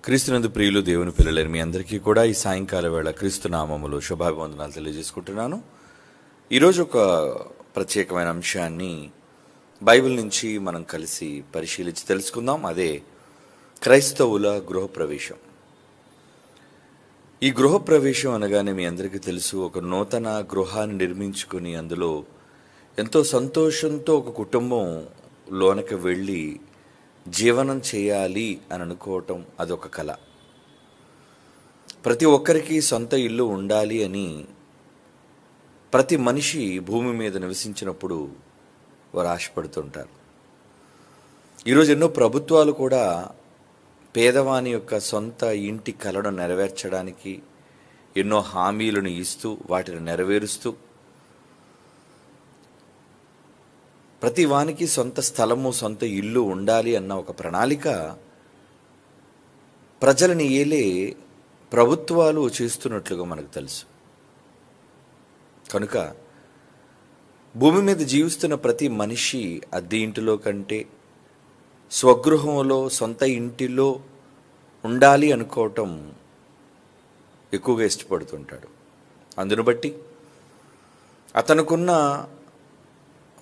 క్రీస్తునందు ప్రియులు దేవుని పిల్లలైన మీ అందరికీ కూడా ఈ సాయంకాల వేళ క్రీస్తు నామములో శుభాభివందనాలు తెలియజేసుకుంటున్నాను. ఈరోజు ఒక ప్రత్యేకమైన అంశాన్ని బైబిల్ నుంచి మనం కలిసి పరిశీలించి తెలుసుకుందాం. అదే క్రైస్తవుల గృహప్రవేశం. ఈ గృహప్రవేశం అనగానే మీ అందరికీ తెలుసు, ఒక నూతన గృహాన్ని నిర్మించుకుని అందులో ఎంతో సంతోషంతో ఒక కుటుంబం లోనకి వెళ్ళి జీవనం చేయాలి అని అనుకోవటం అదొక కళ. ప్రతి ఒక్కరికి సొంత ఇల్లు ఉండాలి అని ప్రతి మనిషి భూమి మీద నివసించినప్పుడు వారు ఆశపడుతుంటారు. ఈరోజు ఎన్నో ప్రభుత్వాలు కూడా పేదవాని యొక్క సొంత ఇంటి కలను నెరవేర్చడానికి ఎన్నో హామీలను ఇస్తూ వాటిని నెరవేరుస్తూ ప్రతి వానికి సొంత స్థలము, సొంత ఇల్లు ఉండాలి అన్న ఒక ప్రణాళిక ప్రజలని ఏలే ప్రభుత్వాలు చేస్తున్నట్లుగా మనకు తెలుసు. కనుక భూమి మీద జీవిస్తున్న ప్రతి మనిషి అద్దె ఇంటిలో కంటే స్వగృహంలో, సొంత ఇంటిలో ఉండాలి అనుకోవటం ఎక్కువగా ఇష్టపడుతుంటాడు. అందును బట్టి అతనుకున్న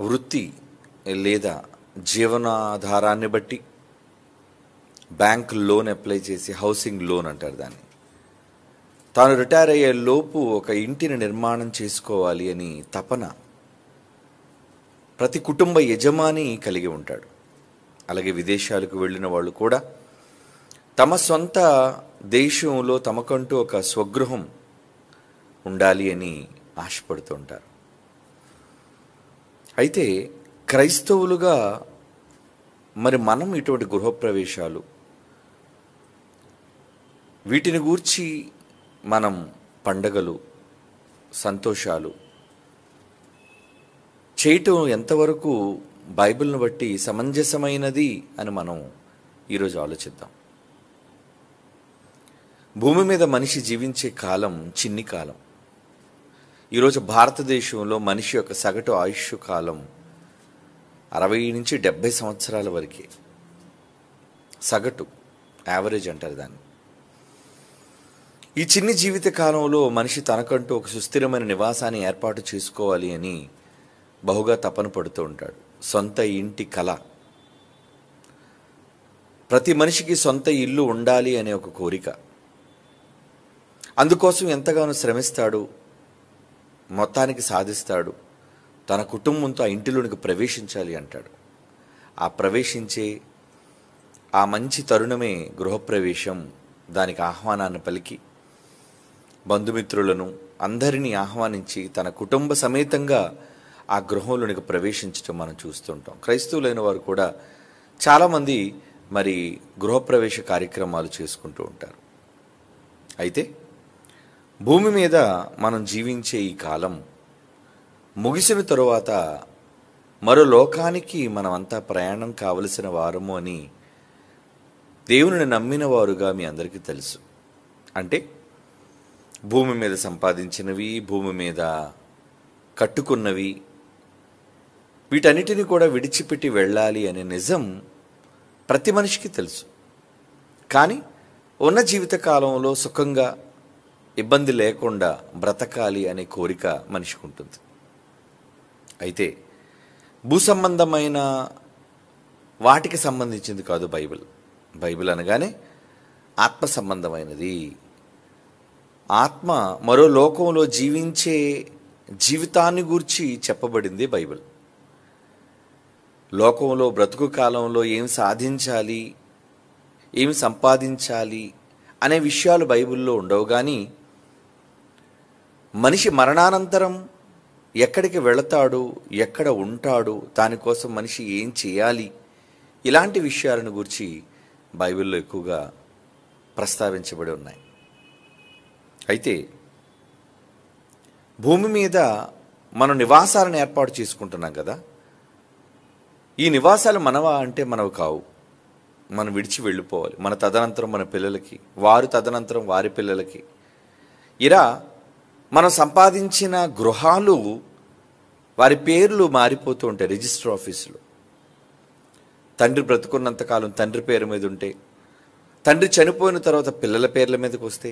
వృత్తి లేదా జీవనాధారాన్ని బట్టి బ్యాంక్ లోన్ అప్లై చేసి, హౌసింగ్ లోన్ అంటారు దాన్ని, తాను రిటైర్ అయ్యే లోపు ఒక ఇంటిని నిర్మాణం చేసుకోవాలి అని తపన ప్రతి కుటుంబ యజమాని కలిగి ఉంటాడు. అలాగే విదేశాలకు వెళ్ళిన వాళ్ళు కూడా తమ సొంత దేశంలో తమకంటూ ఒక స్వగృహం ఉండాలి అని ఆశపడుతూ ఉంటారు. అయితే క్రైస్తవులుగా మరి మనం ఇటువంటి గృహప్రవేశాలు వీటిని గూర్చి మనం పండగలు, సంతోషాలు చేయటం ఎంతవరకు బైబిల్ను బట్టి సమంజసమైనది అని మనం ఈరోజు ఆలోచిద్దాం. భూమి మీద మనిషి జీవించే కాలం చిన్ని కాలం. ఈరోజు భారతదేశంలో మనిషి యొక్క సగటు ఆయుష్ కాలం 60 నుంచి 70 సంవత్సరాల వరకే. సగటు, యావరేజ్ అంటారు దాన్ని. ఈ చిన్ని జీవిత కాలంలో మనిషి తనకంటూ ఒక సుస్థిరమైన నివాసాన్ని ఏర్పాటు చేసుకోవాలి అని బహుగా తపన పడుతూ ఉంటాడు. సొంత ఇంటి కళ. ప్రతి మనిషికి సొంత ఇల్లు ఉండాలి అనే ఒక కోరిక. అందుకోసం ఎంతగానో శ్రమిస్తాడు, మొత్తానికి సాధిస్తాడు. తన కుటుంబంతో ఆ ఇంటిలోనికి ప్రవేశించాలి అంటాడు. ఆ ప్రవేశించే ఆ మంచి తరుణమే గృహప్రవేశం. దానికి ఆహ్వానాన్ని పలికి బంధుమిత్రులను అందరినీ ఆహ్వానించి తన కుటుంబ సమేతంగా ఆ గృహంలోనికి ప్రవేశించడం మనం చూస్తుంటాం. క్రైస్తవులైన వారు కూడా చాలామంది మరి గృహప్రవేశ కార్యక్రమాలు చేసుకుంటూ ఉంటారు. అయితే భూమి మీద మనం జీవించే ఈ కాలం ముగిసిన తరువాత మరో లోకానికి మనమంతా ప్రయాణం కావలసిన వారము అని దేవుని నమ్మిన వారుగా మీ అందరికీ తెలుసు. అంటే భూమి మీద సంపాదించినవి, భూమి మీద కట్టుకున్నవి, వీటన్నిటిని కూడా విడిచిపెట్టి వెళ్ళాలి అనే నిజం ప్రతి మనిషికి తెలుసు. కానీ ఉన్న జీవితకాలంలో సుఖంగా, ఇబ్బంది లేకుండా బ్రతకాలి అనే కోరిక మనిషికి ఉంటుంది. అయితే భూసంబంధమైన వాటికి సంబంధించింది కాదు బైబిల్. బైబిల్ అనగానే ఆత్మ సంబంధమైనది. ఆత్మ మరో లోకంలో జీవించే జీవితాన్ని గూర్చి చెప్పబడింది బైబిల్. లోకంలో బ్రతుకు కాలంలో ఏం సాధించాలి, ఏం సంపాదించాలి అనే విషయాలు బైబిల్లో ఉండవు. కానీ మనిషి మరణానంతరం ఎక్కడికి వెళతాడు, ఎక్కడ ఉంటాడు, దానికోసం మనిషి ఏం చేయాలి, ఇలాంటి విషయాలను గురించి బైబిల్లో ఎక్కువగా ప్రస్తావించబడి ఉన్నాయి. అయితే భూమి మీద మనం నివాసాలను ఏర్పాటు చేసుకుంటున్నాం కదా. ఈ నివాసాలు మనవా అంటే మనవి కావు. మనం విడిచి వెళ్ళిపోవాలి. మన తదనంతరం మన పిల్లలకి, వారు తదనంతరం వారి పిల్లలకి. ఇలా మనం సంపాదించిన గృహాలు వారి పేర్లు మారిపోతూ ఉంటాయి రిజిస్టర్ ఆఫీసులో. తండ్రి బ్రతుకున్నంతకాలం తండ్రి పేరు మీద ఉంటే, తండ్రి చనిపోయిన తర్వాత పిల్లల పేర్ల మీదకి వస్తే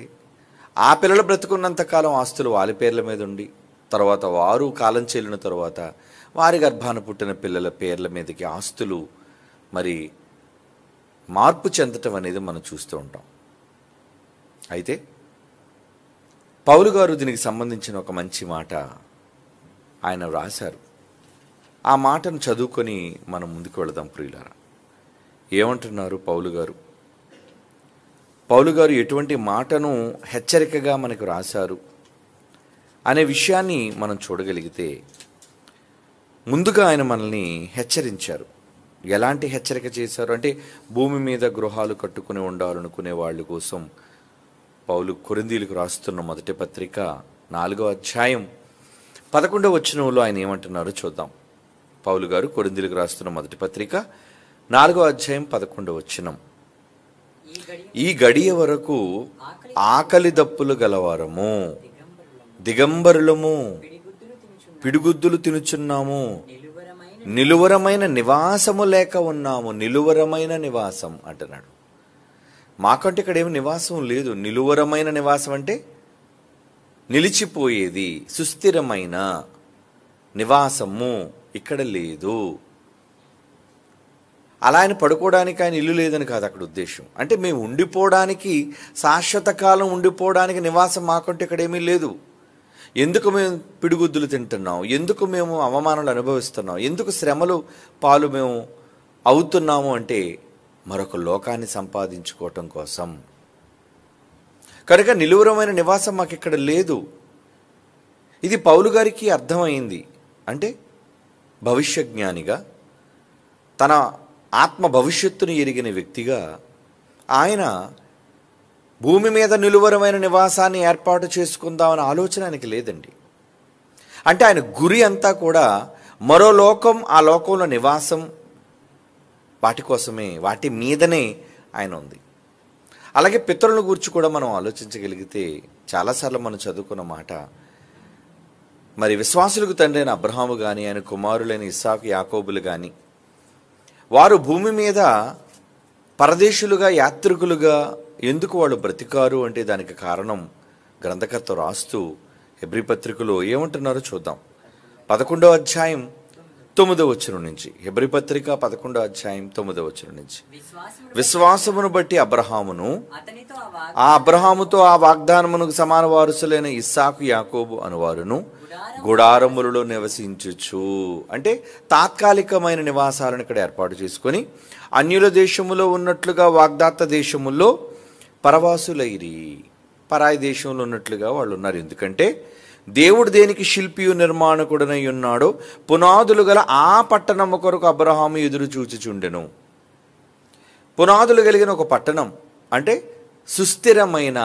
ఆ పిల్లలు బ్రతుకున్నంతకాలం ఆస్తులు వాళ్ళ పేర్ల మీద ఉండి తర్వాత వారు కాలం చెల్లిన తర్వాత వారి గర్భాన పుట్టిన పిల్లల పేర్ల మీదకి ఆస్తులు మరి మార్పు చెందటం అనేది మనం చూస్తూ ఉంటాం. అయితే పౌలు గారు దీనికి సంబంధించిన ఒక మంచి మాట ఆయన రాశారు. ఆ మాటను చదువుకొని మనం ముందుకు వెళదాం ప్రియులారా. ఏమంటున్నారు పౌలు గారు? పౌలు గారు ఎటువంటి మాటను హెచ్చరికగా మనకు రాశారు అనే విషయాన్ని మనం చూడగలిగితే, ముందుగా ఆయన మనల్ని హెచ్చరించారు. ఎలాంటి హెచ్చరిక చేశారు అంటే, భూమి మీద గృహాలు కట్టుకుని ఉండాలనుకునే వాళ్ళ కోసం పౌలు కొరింథీయులకు రాస్తున్న మొదటి పత్రిక 4వ అధ్యాయం 11వ వచనంలో ఆయన ఏమంటున్నారో చూద్దాం. పౌలు గారు కొరింథీయులకు రాస్తున్న మొదటి పత్రిక 4వ అధ్యాయం 11వ వచనం. ఈ గడియ వరకు ఆకలి దప్పులు గలవారము, దిగంబరులము, పిడిగుద్దులు తినుచున్నాము, నిలువరమైన నివాసము లేక ఉన్నాము. నిలువరమైన నివాసం అంటున్నాడు. మాకంటే ఇక్కడ ఏమి నివాసం లేదు. నిలువరమైన నివాసం అంటే నిలిచిపోయేది, సుస్థిరమైన నివాసము ఇక్కడ లేదు. అలా ఆయన పడుకోవడానికి ఆయన ఇల్లు లేదని కాదు అక్కడ ఉద్దేశం. అంటే మేము ఉండిపోవడానికి, శాశ్వత కాలం ఉండిపోవడానికి నివాసం మాకంటే ఇక్కడ ఏమీ లేదు. ఎందుకు మేము పిడిగుద్దులు తింటున్నాం, ఎందుకు మేము అవమానాలు అనుభవిస్తున్నాం, ఎందుకు శ్రమలు పాలు మేము అవుతున్నాము అంటే మరొక లోకాన్ని సంపాదించుకోవటం కోసం. కనుక నిలువరమైన నివాసం మాకు ఇక్కడ లేదు. ఇది పౌలు గారికి అర్థమైంది. అంటే భవిష్య జ్ఞానిగా, తన ఆత్మ భవిష్యత్తును ఎరిగిన వ్యక్తిగా ఆయన భూమి మీద నిలువరమైన నివాసాన్ని ఏర్పాటు చేసుకుందామన్న ఆలోచన ఆయనకి లేదండి. అంటే ఆయన గురి అంతా కూడా మరో లోకం, ఆ లోకంలో నివాసం, వాటి కోసమే, వాటి మీదనే ఆయన ఉంది. అలాగే పితరులను గురించి కూడా మనం ఆలోచించగలిగితే, చాలాసార్లు మనం చదువుకున్న మాట, మరి విశ్వాసులకు తండ్రి అయిన అబ్రహాము కానీ, ఆయన కుమారులైన ఇస్సాకు, యాకోబులు కానీ, వారు భూమి మీద పరదేశులుగా, యాత్రికులుగా ఎందుకు వాళ్ళు బ్రతికారు అంటే దానికి కారణం గ్రంథకర్త రాస్తూ హెబ్రీ పత్రికలో ఏమంటున్నారో చూద్దాం. 11వ అధ్యాయం 9వ వచనం నుంచి, హెబ్రీ పత్రిక 11వ అధ్యాయం 9వ వచనం నుంచి, విశ్వాసమును బట్టి అబ్రహామును, ఆ అబ్రహాముతో ఆ వాగ్దానమునకు సమాన వారసులైన ఇస్సాకు, యాకోబు అనువారును గుడారములలో నివసించుచు. అంటే తాత్కాలికమైన నివాసాలను ఇక్కడ ఏర్పాటు చేసుకొని అన్యుల దేశములో ఉన్నట్లుగా వాగ్దాత దేశముల్లో పరవాసులైరి. పరాయి దేశంలో ఉన్నట్లుగా వాళ్ళు ఉన్నారు. ఎందుకంటే దేవుడు దేనికి శిల్పియు నిర్మాణకుడనై ఉన్నాడో పునాదులు గల ఆ పట్టణము కొరకు అబ్రహాము ఎదురు చూచుచుండెను. పునాదులు కలిగిన ఒక పట్టణం అంటే సుస్థిరమైన,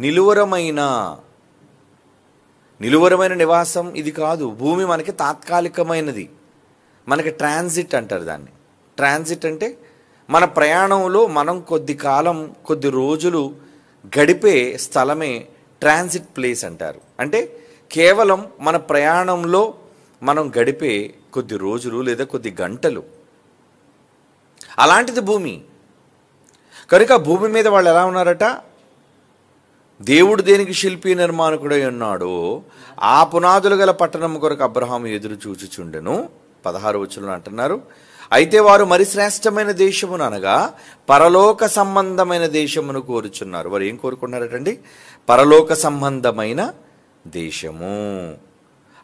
నిలువరమైన నివాసం ఇది కాదు. భూమి మనకి తాత్కాలికమైనది, మనకి ట్రాన్సిట్ అంటారు దాన్ని. ట్రాన్సిట్ అంటే మన ప్రయాణంలో మనం కొద్ది కాలం, కొద్ది రోజులు గడిపే స్థలమే ట్రాన్సిట్ ప్లేస్ అంటారు. అంటే కేవలం మన ప్రయాణంలో మనం గడిపే కొద్ది రోజులు లేదా కొద్ది గంటలు, అలాంటిది భూమి. కనుక భూమి మీద వాళ్ళు ఎలా ఉన్నారట? దేవుడు దేనికి శిల్పి నిర్మాణకుడై ఉన్నాడో ఆ పునాదులు గల పట్టణం కొరకు అబ్రహాము ఎదురు చూచుచుండెను. 16వ వచనంలో అంటున్నారు, అయితే వారు మరి శ్రేష్టమైన దేశమును అనగా పరలోక సంబంధమైన దేశమును కోరుచున్నారు. వారు ఏం కోరుకున్నారటండి? పరలోక సంబంధమైన దేశము.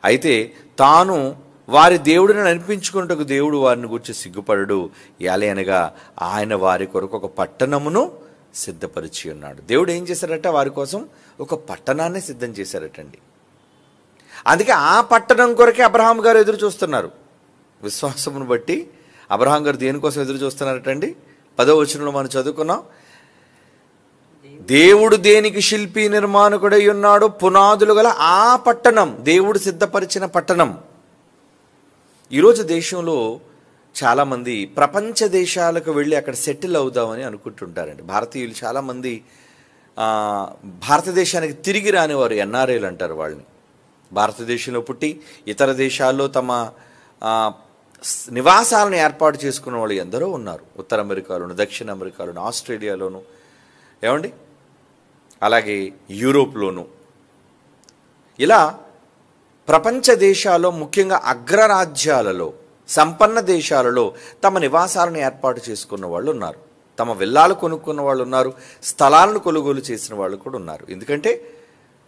అయితే తాను వారి దేవుడిని అనిపించుకున్నట్టుకు దేవుడు వారిని గురించి సిగ్గుపడడు. ఎలా అనగా ఆయన వారి కొరకు ఒక పట్టణమును సిద్ధపరిచి ఉన్నాడు. దేవుడు ఏం చేశారట? వారి కోసం ఒక పట్టణాన్ని సిద్ధం చేశారటండి. అందుకే ఆ పట్టణం కొరకే అబ్రహాం గారు ఎదురు చూస్తున్నారు. విశ్వాసమును బట్టి అబ్రహాం గారు దేనికోసం ఎదురు చూస్తున్నారటండి? 10వ వచనంలో మనం చదువుకున్నాం, దేవుడు దేనికి శిల్పి నిర్మాణకుడై ఉన్నాడో పునాదులు గల ఆ పట్టణం, దేవుడు సిద్ధపరిచిన పట్టణం. ఈరోజు దేశంలో చాలామంది ప్రపంచ దేశాలకు వెళ్ళి అక్కడ సెటిల్ అవుదామని అనుకుంటుంటారండి. భారతీయులు చాలామంది భారతదేశానికి తిరిగి రానివారు ఎన్ఆర్ఐలు అంటారు వాళ్ళని. భారతదేశంలో పుట్టి ఇతర దేశాల్లో తమ నివాసాలను ఏర్పాటు చేసుకున్న వాళ్ళు ఎందరో ఉన్నారు. ఉత్తర అమెరికాలోను, దక్షిణ అమెరికాలోను, ఆస్ట్రేలియాలోను, ఏమండి, అలాగే యూరోప్లోను, ఇలా ప్రపంచ దేశాల్లో, ముఖ్యంగా అగ్రరాజ్యాలలో, సంపన్న దేశాలలో తమ నివాసాలను ఏర్పాటు చేసుకున్న వాళ్ళు ఉన్నారు. తమ విల్లాలు కొనుక్కున్న వాళ్ళు ఉన్నారు. స్థలాలను కొనుగోలు చేసిన వాళ్ళు కూడా ఉన్నారు. ఎందుకంటే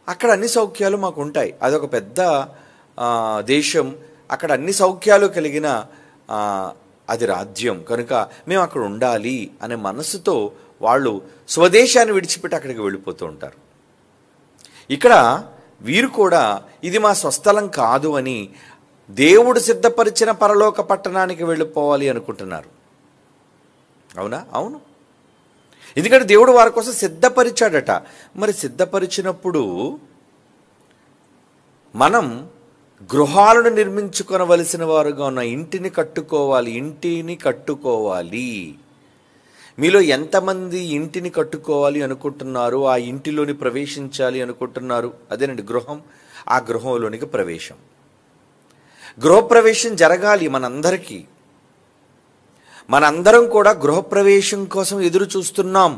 అక్కడ అన్ని సౌఖ్యాలు మాకు ఉంటాయి. అదొక పెద్ద దేశం, అక్కడ అన్ని సౌఖ్యాలు కలిగిన అది రాజ్యం కనుక మేము అక్కడ ఉండాలి అనే మనసుతో వాళ్ళు స్వదేశాన్ని విడిచిపెట్టి అక్కడికి వెళ్ళిపోతూ ఉంటారు. ఇక్కడ వీరు కూడా ఇది మా స్వస్థలం కాదు అని దేవుడు సిద్ధపరిచిన పరలోక పట్టణానికి వెళ్ళిపోవాలి అనుకుంటున్నారు. అవునా? అవును. ఎందుకంటే దేవుడు వారి కోసం సిద్ధపరిచాడట. మరి సిద్ధపరిచినప్పుడు మనం గృహాలను నిర్మించుకొనవలసిన వారుగా ఉన్న ఇంటిని కట్టుకోవాలి. మీలో ఎంతమంది ఇంటిని కట్టుకోవాలి అనుకుంటున్నారు, ఆ ఇంటిలోని ప్రవేశించాలి అనుకుంటున్నారు? అదేనండి గృహం. ఆ గృహంలోనికి ప్రవేశం, గృహప్రవేశం జరగాలి మనందరికీ. మనందరం కూడా గృహప్రవేశం కోసం ఎదురు చూస్తున్నాం.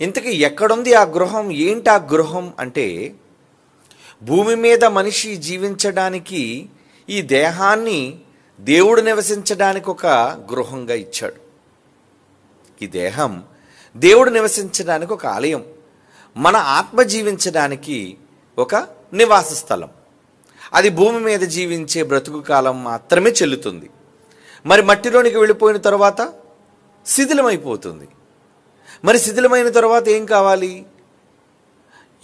ఇంతకీ ఎక్కడుంది ఆ గృహం? ఏంటి ఆ గృహం అంటే, భూమి మీద మనిషి జీవించడానికి ఈ దేహాన్ని దేవుడు నివసించడానికి ఒక గృహంగా ఇచ్చాడు. ఈ దేహం దేవుడు నివసించడానికి ఒక ఆలయం, మన ఆత్మ జీవించడానికి ఒక నివాస స్థలం. అది భూమి మీద జీవించే బ్రతుకు కాలం మాత్రమే చెల్లుతుంది. మరి మట్టిలోనికి వెళ్ళిపోయిన తర్వాత శిథిలమైపోతుంది. మరి శిథిలమైన తర్వాత ఏం కావాలి?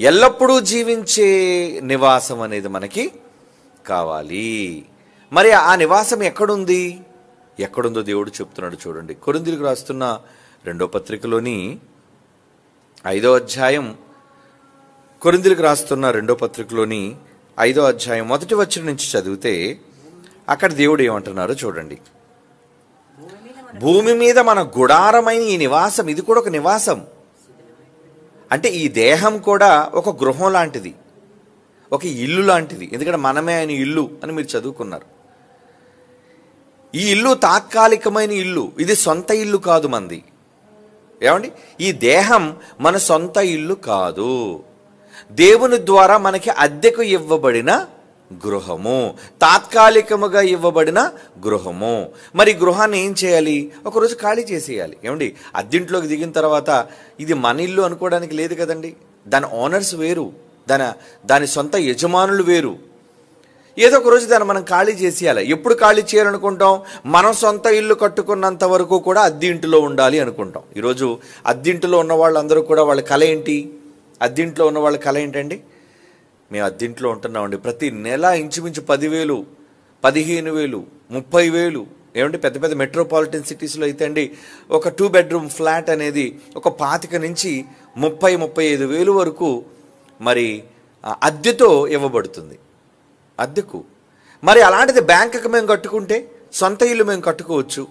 ఎల్లప్పుడూ జీవించే నివాసం అనేది మనకి కావాలి. మరి ఆ నివాసం ఎక్కడుందో దేవుడు చెప్తున్నాడు. చూడండి, కొరింథీయులకు రాస్తున్న 2వ పత్రికలోని 5వ అధ్యాయం, కొరింథీయులకు రాస్తున్న 2వ పత్రికలోని 5వ అధ్యాయం 1వ వచనం నుంచి చదివితే అక్కడ దేవుడు ఏమంటున్నారో చూడండి. భూమి మీద మన గుడారమైన ఈ నివాసం, ఇది కూడా ఒక నివాసం. అంటే ఈ దేహం కూడా ఒక గృహం లాంటిది, ఒక ఇల్లు లాంటిది. ఎందుకంటే మనమే ఆయన ఇల్లు అని మీరు చదువుకున్నారు. ఈ ఇల్లు తాత్కాలికమైన ఇల్లు, ఇది సొంత ఇల్లు కాదు మంది. ఏమండి, ఈ దేహం మన సొంత ఇల్లు కాదు, దేవుని ద్వారా మనకి అద్దెకు ఇవ్వబడిన గృహము, తాత్కాలికముగా ఇవ్వబడిన గృహము. మరి గృహాన్ని ఏం చేయాలి? ఒకరోజు ఖాళీ చేసేయాలి. ఏమండి, అద్దెంట్లోకి దిగిన తర్వాత ఇది మన ఇల్లు అనుకోవడానికి లేదు కదండి. దాని ఓనర్స్ వేరు, దాని సొంత యజమానులు వేరు. ఏదో ఒక రోజు దాన్ని మనం ఖాళీ చేసేయాలి. ఎప్పుడు ఖాళీ చేయాలనుకుంటాం? మనం సొంత ఇల్లు కట్టుకున్నంత వరకు కూడా అద్దె ఇంటిలో ఉండాలి అనుకుంటాం. ఈరోజు అద్దెంటిలో ఉన్న వాళ్ళందరూ కూడా వాళ్ళ కళ ఏంటి? అద్దెంట్లో ఉన్న వాళ్ళ కళ ఏంటండి? మేము అద్దెంట్లో ఉంటున్నామండి, ప్రతి నెల ఇంచుమించు 10,000, 15,000, 30,000. ఏమంటే పెద్ద పెద్ద మెట్రోపాలిటన్ సిటీస్లో అయితే అండి ఒక 2 బెడ్రూమ్ ఫ్లాట్ అనేది ఒక 25 నుంచి 30-35,000 వరకు మరి అద్దెతో ఇవ్వబడుతుంది, అద్దెకు. మరి అలాంటిది బ్యాంకుకి మేము కట్టుకుంటే సొంత ఇల్లు మేము కట్టుకోవచ్చు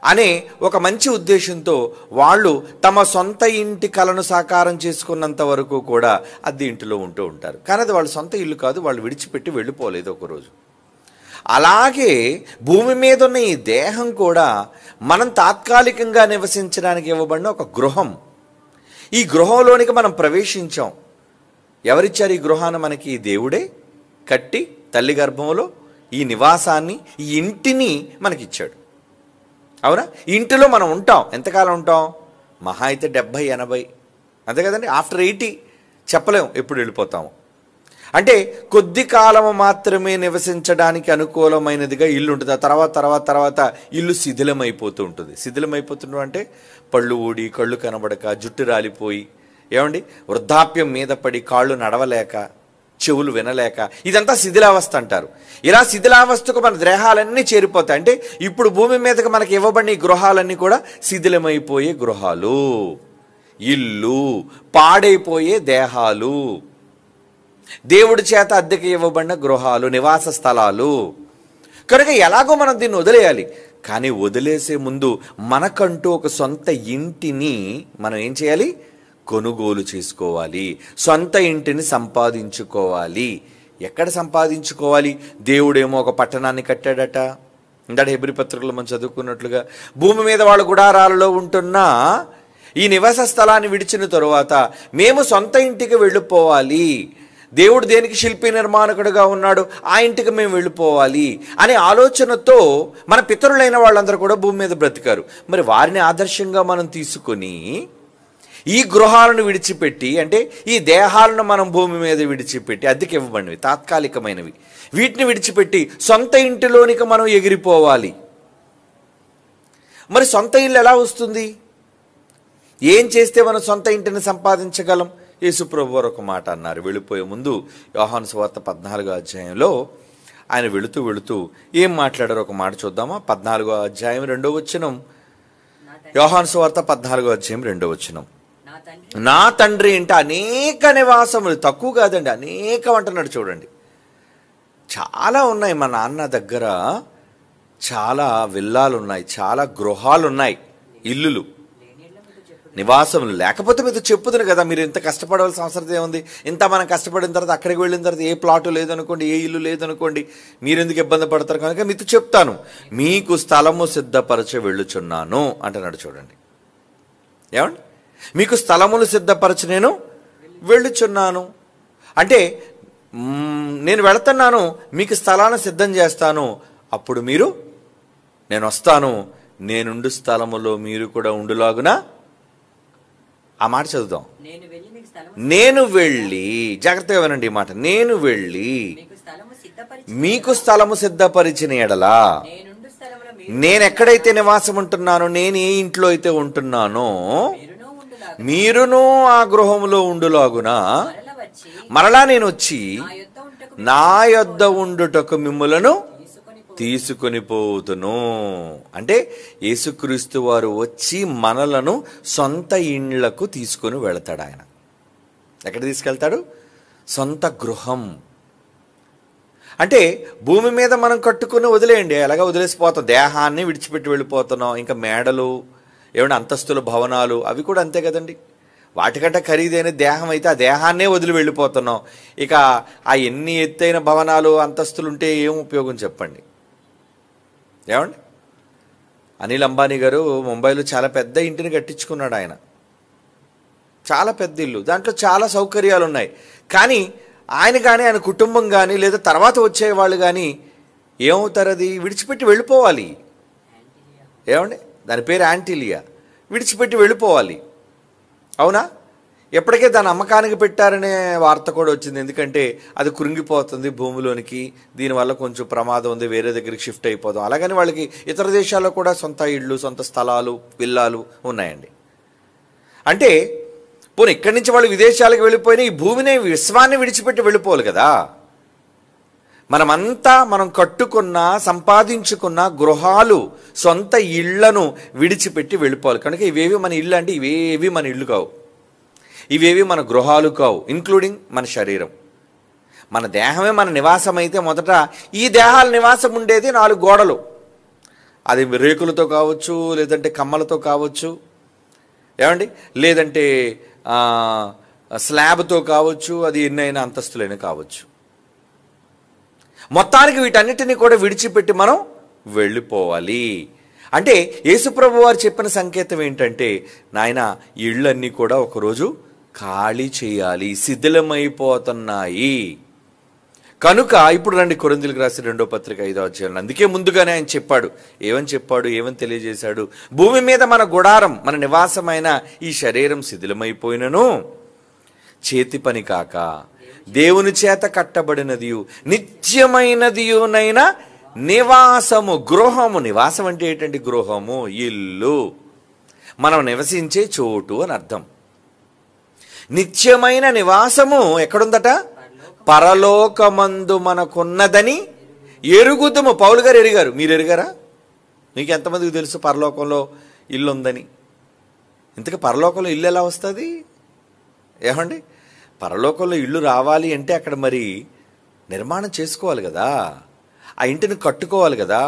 అనే ఒక మంచి ఉద్దేశంతో వాళ్ళు తమ సొంత ఇంటి కలను సాకారం చేసుకున్నంత వరకు కూడా అద్దె ఇంటిలో ఉంటూ ఉంటారు. కానీ అది వాళ్ళ సొంత ఇల్లు కాదు, వాళ్ళు విడిచిపెట్టి వెళ్ళిపోలేదు ఒకరోజు. అలాగే భూమి మీద ఉన్న ఈ దేహం కూడా మనం తాత్కాలికంగా నివసించడానికి ఇవ్వబడిన ఒక గృహం. ఈ గృహంలోనికి మనం ప్రవేశించాం. ఎవరిచ్చారు ఈ గృహాన్ని మనకి? దేవుడే కట్టి తల్లి గర్భంలో ఈ నివాసాన్ని, ఈ ఇంటిని మనకిచ్చాడు. అవునా? ఇంటిలో మనం ఉంటాం. ఎంతకాలం ఉంటాం? మహా అయితే 70-80, అంతే కదండి. ఆఫ్టర్ 80 చెప్పలేం ఎప్పుడు వెళ్ళిపోతాము. అంటే కొద్ది కాలము మాత్రమే నివసించడానికి అనుకూలమైనదిగా ఇల్లు ఉంటుంది. తర్వాత ఇల్లు శిథిలమైపోతూ ఉంటుంది. శిథిలమైపోతుండడం అంటే పళ్ళు ఊడి, కళ్ళు కనబడక, జుట్టు రాలిపోయి, ఏమండి వృద్ధాప్యం మీద పడి, కాళ్ళు నడవలేక, చెవులు వినలేక, ఇదంతా శిథిలావస్థ అంటారు. ఇలా శిథిలావస్థకు మన దేహాలన్నీ చేరిపోతాయి. అంటే ఇప్పుడు భూమి మీదకి మనకి ఇవ్వబడిన ఈ గృహాలన్నీ కూడా శిథిలమైపోయే గృహాలు, ఇల్లు, పాడైపోయే దేహాలు, దేవుడి చేత అద్దెకి ఇవ్వబడిన గృహాలు, నివాస స్థలాలు. కనుక ఎలాగో మనం దీన్ని వదిలేయాలి. కానీ వదిలేసే ముందు మనకంటూ ఒక సొంత ఇంటిని మనం ఏం చేయాలి? కొనుగోలు చేసుకోవాలి. సొంత ఇంటిని సంపాదించుకోవాలి. ఎక్కడ సంపాదించుకోవాలి? దేవుడేమో ఒక పట్టణాన్ని కట్టాడట. ఇందాక హెబ్రీ పత్రికలో మనం చదువుకున్నట్లుగా భూమి మీద వాళ్ళ గుడారాలలో ఉంటున్న ఈ నివాస స్థలాన్ని విడిచిన తరువాత మేము సొంత ఇంటికి వెళ్ళిపోవాలి, దేవుడు దేనికి శిల్పి నిర్మాణకుడుగా ఉన్నాడు, ఆ ఇంటికి మేము వెళ్ళిపోవాలి అనే ఆలోచనతో మన పితరులైన వాళ్ళందరూ కూడా భూమి మీద బ్రతికారు. మరి వారిని ఆదర్శంగా మనం తీసుకొని ఈ గృహాలను విడిచిపెట్టి, అంటే ఈ దేహాలను మనం భూమి మీద విడిచిపెట్టి, అద్దెకి ఇవ్వబడినవి తాత్కాలికమైనవి, వీటిని విడిచిపెట్టి సొంత ఇంటిలోనికి మనం ఎగిరిపోవాలి. మరి సొంత ఇల్లు ఎలా వస్తుంది? ఏం చేస్తే మనం సొంత ఇంటిని సంపాదించగలం? యేసుప్రభు వారు ఒక మాట అన్నారు వెళ్ళిపోయే ముందు. యోహాను సువార్త 14వ అధ్యాయంలో ఆయన వెళుతూ ఏం మాట్లాడారో ఒక మాట చూద్దామా? 14వ అధ్యాయం 2వ వచనం. యోహాను సువార్త 14వ అధ్యాయం 2వ వచనం. నా తండ్రి ఇంట అనేక నివాసములు, తక్కువ కాదండి, అనేకం అంటున్నాడు. చూడండి, చాలా ఉన్నాయి. మా నాన్న దగ్గర చాలా విల్లాలు ఉన్నాయి, చాలా గృహాలు ఉన్నాయి, ఇల్లులు, నివాసములు. లేకపోతే మీతో చెప్పుదును కదా, మీరు ఇంత కష్టపడవలసిన అవసరం ఏముంది? ఇంత మనం కష్టపడిన తర్వాత అక్కడికి వెళ్ళిన తర్వాత ఏ ప్లాటు లేదనుకోండి, ఏ ఇల్లు లేదనుకోండి, మీరు ఎందుకు ఇబ్బంది పడతారు? కనుక మీతో చెప్తాను, మీకు స్థలము సిద్ధపరచ వెళ్ళుచున్నాను అంటున్నాడు. చూడండి, ఏమండి, మీకు స్థలములు సిద్ధపరచ నేను వెళ్ళుచున్నాను అంటే నేను వెళుతున్నాను, మీకు స్థలాన్ని సిద్ధం చేస్తాను, అప్పుడు మీరు, నేను వస్తాను, నేనుండు స్థలములో మీరు కూడా ఉండులాగున. ఆ మాట చదువుదాం. నేను వెళ్ళి, జాగ్రత్తగా వినండి ఈ మాట, నేను వెళ్ళి మీకు స్థలము సిద్ధపరిచిన ఎడలా, నేను ఎక్కడైతే నివాసం ఉంటున్నానో, నేను ఏ ఇంట్లో అయితే ఉంటున్నానో, మీరును ఆ గృహములో ఉండులాగున మరలా నేను వచ్చి నా యొద్ద ఉండుటకు మిమ్ములను తీసుకొని పోతును. అంటే యేసుక్రీస్తు వారు వచ్చి మనలను సొంత ఇండ్లకు తీసుకొని వెళతాడు. ఆయన ఎక్కడ తీసుకెళ్తాడు? సొంత గృహం. అంటే భూమి మీద మనం కట్టుకుని వదిలేయండి, ఎలాగా వదిలేసిపోతాం, దేహాన్ని విడిచిపెట్టి వెళ్ళిపోతున్నాం. ఇంకా మేడలు, ఏమైనా అంతస్తుల భవనాలు, అవి కూడా అంతే కదండి. వాటికంటే ఖరీదైన దేహం అయితే ఆ దేహాన్నే వదిలి వెళ్ళిపోతున్నాం. ఇక ఆ ఎన్ని ఎత్తైన భవనాలు, అంతస్తులు ఉంటే ఏం ఉపయోగం చెప్పండి? ఏమండి, అనిల్ అంబానీ గారు ముంబైలో చాలా పెద్ద ఇంటిని కట్టించుకున్నాడు. ఆయన చాలా పెద్ద ఇల్లు, దాంట్లో చాలా సౌకర్యాలు ఉన్నాయి. కానీ ఆయన కానీ ఆయన కుటుంబం కానీ లేదా తర్వాత వచ్చేవాళ్ళు కానీ ఏమవుతారు? అది విడిచిపెట్టి వెళ్ళిపోవాలి. ఏమండి, దాని పేరు యాంటిలియా. విడిచిపెట్టి వెళ్ళిపోవాలి, అవునా? ఎప్పటికే దాని అమ్మకానికి పెట్టారనే వార్త కూడా వచ్చింది. ఎందుకంటే అది కృంగిపోతుంది భూమిలోనికి, దీనివల్ల కొంచెం ప్రమాదం ఉంది, వేరే దగ్గరికి షిఫ్ట్ అయిపోదాం. అలాగని వాళ్ళకి ఇతర దేశాల్లో కూడా సొంత ఇళ్ళు, సొంత స్థలాలు, విల్లాలు ఉన్నాయండి. అంటే పోనీ ఇక్కడి నుంచి వాళ్ళు విదేశాలకు వెళ్ళిపోయినా ఈ భూమిని, విశ్వాన్ని విడిచిపెట్టి వెళ్ళిపోవాలి కదా. మనమంతా మనం కట్టుకున్న, సంపాదించుకున్న గృహాలు, సొంత ఇళ్లను విడిచిపెట్టి వెళ్ళిపోవాలి. కనుక ఇవేవి మన ఇల్లు అంటే ఇవేవి మన ఇల్లు కావు, ఇవేవి మన గృహాలు కావు, ఇంక్లూడింగ్ మన శరీరం. మన దేహమే మన నివాసం అయితే మొదట ఈ దేహాల నివాసం ఉండేది 4 గోడలు. అది రేకులతో కావచ్చు, లేదంటే కమ్మలతో కావచ్చు, ఏమండి, లేదంటే స్లాబ్తో కావచ్చు, అది ఎన్నైనా అంతస్తులైనా కావచ్చు. మొత్తానికి వీటన్నిటిని కూడా విడిచిపెట్టి మనం వెళ్ళిపోవాలి. అంటే యేసుప్రభు వారు చెప్పిన సంకేతం ఏంటంటే, నాయన ఇళ్ళన్నీ కూడా ఒకరోజు ఖాళీ చేయాలి, శిథిలమైపోతున్నాయి. కనుక ఇప్పుడు రండి కొరింథీయులకు రాసిన 2వ పత్రిక 5వ అధ్యాయం. అందుకే ముందుగానే ఆయన చెప్పాడు, ఏమని తెలియజేశాడు? భూమి మీద మన గుడారం, మన నివాసమైన ఈ శరీరం శిథిలమైపోయినను చేతి పని కాక దేవుని చేత కట్టబడినదియు నిత్యమైనదియునైన నివాసము, గృహము. నివాసం అంటే ఏంటంటే గృహము, ఇల్లు, మనం నివసించే చోటు అని అర్థం. నిత్యమైన నివాసము ఎక్కడుందట? పరలోకమందు మనకున్నదని ఎరుగుదుము. పౌలు గారు ఎరిగారు, మీరు ఎరిగారా? మీకు ఎంతమందికి తెలుసు పరలోకంలో ఇల్లు ఉందని? ఇంతకీ పరలోకంలో ఇల్లు ఎలా వస్తుంది? ఏమండి, పరలోకంలో ఇల్లు రావాలి అంటే అక్కడ మరి నిర్మాణం చేసుకోవాలి కదా, ఆ ఇంటిని కట్టుకోవాలి కదా.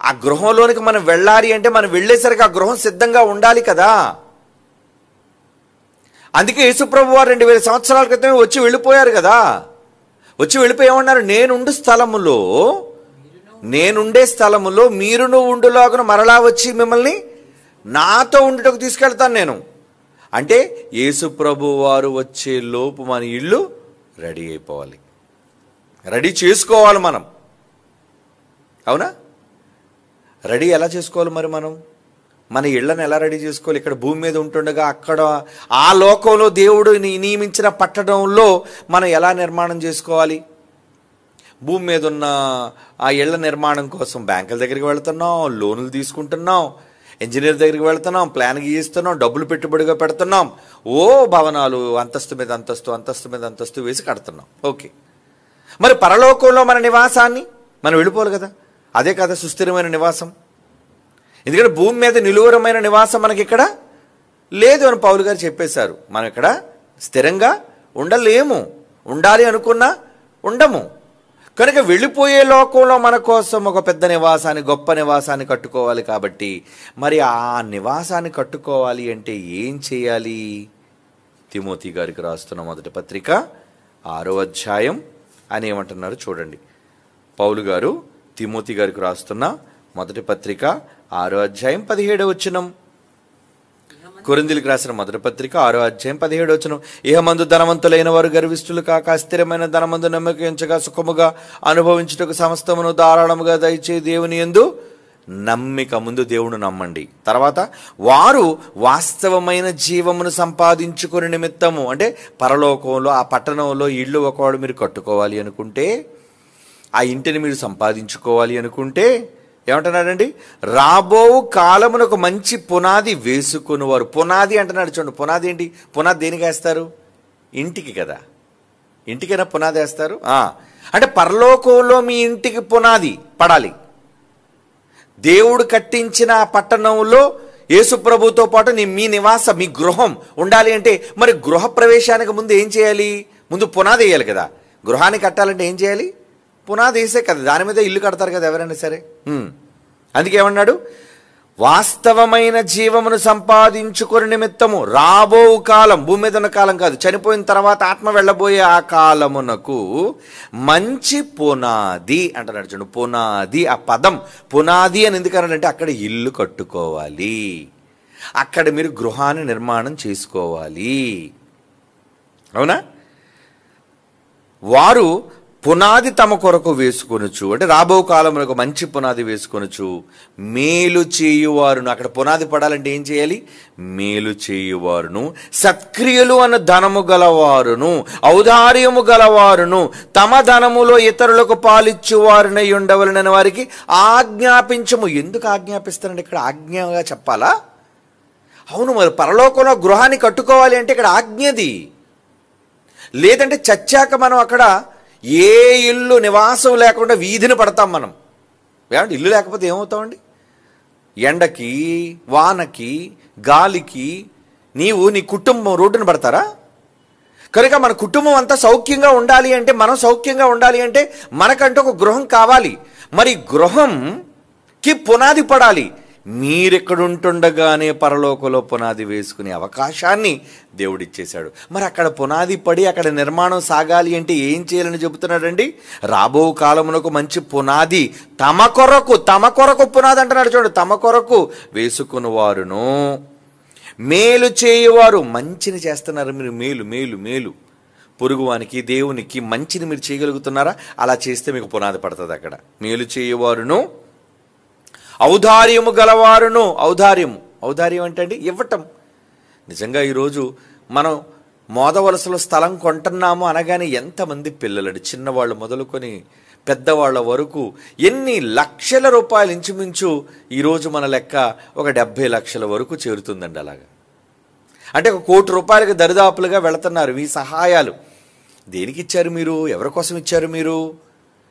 ఆ గృహంలోనికి మనం వెళ్ళాలి అంటే మనం వెళ్ళేసరికి ఆ గృహం సిద్ధంగా ఉండాలి కదా. అందుకే యేసుప్రభు వారు 2000 సంవత్సరాల క్రితమే వచ్చి వెళ్ళిపోయారు కదా. వచ్చి వెళ్ళిపోయి ఏమన్నారు? నేనుండే స్థలములో మీరును ఉండులాగున మరలా వచ్చి మిమ్మల్ని నాతో ఉండుటకు తీసుకెళ్తాను నేను. అంటే యేసు ప్రభు వారు వచ్చే లోపు మన ఇల్లు రెడీ అయిపోవాలి, రెడీ చేసుకోవాలి మనం. అవునా? రెడీ ఎలా చేసుకోవాలి మరి మనం? మన ఇళ్లను ఎలా రెడీ చేసుకోవాలి? ఇక్కడ భూమి మీద ఉంటుండగా అక్కడ ఆ లోకంలో దేవుడు నియమించిన పట్టణంలో మనం ఎలా నిర్మాణం చేసుకోవాలి? భూమి మీద ఉన్న ఆ ఇళ్ల నిర్మాణం కోసం బ్యాంకుల దగ్గరికి వెళ్తున్నాం, లోన్లు తీసుకుంటున్నాం, ఇంజనీర్ దగ్గరికి వెళ్తున్నాం, ప్లాన్ గీయిస్తున్నాం, డబ్బులు పెట్టుబడిగా పెడుతున్నాం, ఓ భవనాలు అంతస్తు మీద అంతస్తు, అంతస్తు మీద అంతస్తు వేసి కడుతున్నాం. ఓకే, మరి పరలోకంలో మన నివాసాన్ని మనం వెళ్ళిపోవాలి కదా. అదే కదా సుస్థిరమైన నివాసం. ఎందుకంటే భూమి మీద నిలువరమైన నివాసం మనకి ఇక్కడ లేదు అని పౌలు గారు చెప్పేశారు. మనం ఇక్కడ స్థిరంగా ఉండలేము, ఉండాలి అనుకున్నా ఉండము. కనుక వెళ్ళిపోయే లోకంలో మన కోసం ఒక పెద్ద నివాసాన్ని, గొప్ప నివాసాన్ని కట్టుకోవాలి. కాబట్టి మరి ఆ నివాసాన్ని కట్టుకోవాలి అంటే ఏం చేయాలి? తిమోతి గారికి రాస్తున్న మొదటి పత్రిక 6వ అధ్యాయం అని ఏమంటున్నారు చూడండి. పౌలు గారు తిమోతి గారికి రాస్తున్న మొదటి పత్రిక 6వ అధ్యాయం 17వ వచనం. కొరింథీయులకు రాసిన మొదటి పత్రిక 6వ అధ్యాయం 17వ వచనం. ఇహమందు ధనవంతులైన వారు గర్విష్ఠులు కాక అస్థిరమైన ధనమందు నమ్మకం ఉంచగా సుఖముగా అనుభవించుటకు సమస్తమును ధారాళముగా దయచే దేవుని యందు నమ్మిక. ముందు దేవుడు నమ్మండి, తర్వాత వారు వాస్తవమైన జీవమును సంపాదించుకునే నిమిత్తము, అంటే పరలోకంలో ఆ పట్టణంలో ఇల్లు ఒకవాడు మీరు కట్టుకోవాలి అనుకుంటే, ఆ ఇంటిని మీరు సంపాదించుకోవాలి అనుకుంటే ఏమంటున్నాడండి? రాబో కాలమునకు మంచి పునాది వేసుకునేవారు. పునాది అంటున్నాడు చూడండి. పునాది ఏంటి? పునాది దేనికి వేస్తారు? ఇంటికి కదా. ఇంటికైనా పునాది వేస్తారు. అంటే పరలోకంలో మీ ఇంటికి పునాది పడాలి. దేవుడు కట్టించిన ఆ పట్టణంలో యేసు ప్రభుతో పాటు మీ నివాసం, మీ గృహం ఉండాలి అంటే మరి గృహ ప్రవేశానికి ముందు ఏం చేయాలి? ముందు పునాది వేయాలి కదా. గృహాన్ని కట్టాలంటే ఏం చేయాలి? పునాది వేసే కదా, దాని మీద ఇల్లు కడతారు కదా ఎవరైనా సరే. అందుకేమన్నాడు? వాస్తవమైన జీవమును సంపాదించుకునే నిమిత్తము రాబో కాలం, భూమి మీద ఉన్న కాలం కాదు, చనిపోయిన తర్వాత ఆత్మ వెళ్ళబోయే ఆ కాలమునకు మంచి పునాది అంటున్నాడు చూడండి. పునాది, ఆ పదం పునాది అని ఎందుకన్నాడంటే అక్కడ ఇల్లు కట్టుకోవాలి, అక్కడ మీరు గృహాన్ని నిర్మాణం చేసుకోవాలి. అవునా? వారు పునాది తమ కొరకు వేసుకొనుచు, అంటే రాబో కాలంలో మంచి పునాది వేసుకొనుచు మేలు చేయువారును. అక్కడ పునాది పడాలంటే ఏం చేయాలి? మేలు చేయువారును, సత్క్రియలు అన్న ధనము గలవారును, ఔదార్యము గలవారును, తమ ధనములో ఇతరులకు పాలిచ్చువారునై ఉండవలనని వారికి ఆజ్ఞాపించము. ఎందుకు ఆజ్ఞాపిస్తారండి? ఇక్కడ ఆజ్ఞగా చెప్పాలా? అవును, మరి పరలోకంలో గృహాన్ని కట్టుకోవాలి అంటే ఇక్కడ ఆజ్ఞది. లేదంటే చచ్చాక మనం అక్కడ ఏ ఇల్లు నివాసం లేకుండా వీధిని పడతాం మనం. ఏమంటే ఇల్లు లేకపోతే ఏమవుతామండి? ఎండకి, వానకి, గాలికి నీ కుటుంబం రోడ్డున పడతారా? కనుక మన కుటుంబం అంతా సౌఖ్యంగా ఉండాలి అంటే, మనం సౌఖ్యంగా ఉండాలి అంటే మనకంటూ ఒక గృహం కావాలి. మరి గృహంకి పునాది పడాలి. మీరెక్కడుంటుండగానే పరలోకంలో పునాది వేసుకునే అవకాశాన్ని దేవుడిచ్చేశాడు. మరి అక్కడ పునాది పడి అక్కడ నిర్మాణం సాగాలి అంటే ఏం చేయాలని చెబుతున్నాడండి? రాబో కాలమునకు మంచి పునాది తమ కొరకు పునాది అంటున్నాడు చూడండి. తమ కొరకు వేసుకుని వారును, మేలు చేయువారు. మంచిని చేస్తున్నారు మీరు, మేలు మేలు మేలు. పొరుగువానికి, దేవునికి మంచిని మీరు చేయగలుగుతున్నారా? అలా చేస్తే మీకు పునాది పడుతుంది అక్కడ. మేలు చేయువారును, ఔదార్యము గలవారును. ఔదార్యం అంటే అండి ఇవ్వటం. నిజంగా ఈరోజు మనం మోదవలసలో స్థలం కొంటున్నాము అనగానే ఎంతమంది పిల్లలండి, చిన్నవాళ్ళు మొదలుకొని పెద్దవాళ్ళ వరకు ఎన్ని లక్షల రూపాయలు ఇంచుమించు ఈరోజు మన లెక్క ఒక 70 లక్షల వరకు చేరుతుందండి. అలాగా అంటే 1 కోటి రూపాయలకు దరిదాపులుగా వెళుతున్నారు ఈ సహాయాలు. దేనికి ఇచ్చారు మీరు? ఎవరి కోసం ఇచ్చారు మీరు?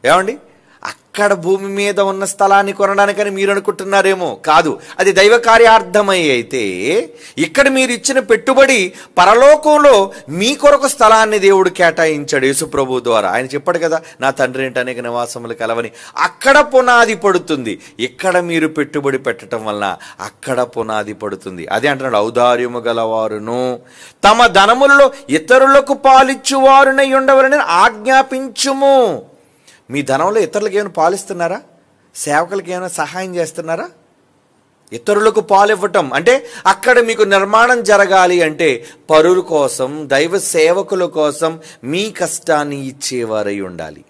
ఏమండి? అక్కడ భూమి మీద ఉన్న స్థలాన్ని కొనడానికని మీరు అనుకుంటున్నారేమో. కాదు, అది దైవ కార్యార్థమై అయితే ఇక్కడ మీరు ఇచ్చిన పెట్టుబడి పరలోకంలో మీ కొరకు స్థలాన్ని దేవుడు కేటాయించాడు యేసు ప్రభు ద్వారా. ఆయన చెప్పాడు కదా, నా తండ్రి ఇంటి అనేక నివాసములు కలవని. అక్కడ పునాది పడుతుంది. ఇక్కడ మీరు పెట్టుబడి పెట్టడం వలన అక్కడ పునాది పడుతుంది. అదే అంటున్నాడు, ఔదార్యము గలవారును, తమ ధనములలో ఇతరులకు పాలిచ్చువారునై ఉండవలని ఆజ్ఞాపించుము. మీ ధనంలో ఇతరులకు ఏమైనా పాలిస్తున్నారా? సేవకులకి ఏమైనా సహాయం చేస్తున్నారా? ఇతరులకు పాలివ్వటం అంటే అక్కడ మీకు నిర్మాణం జరగాలి అంటే పరుల కోసం, దైవ సేవకుల కోసం మీ కష్టాన్ని ఇచ్చేవారై ఉండాలి.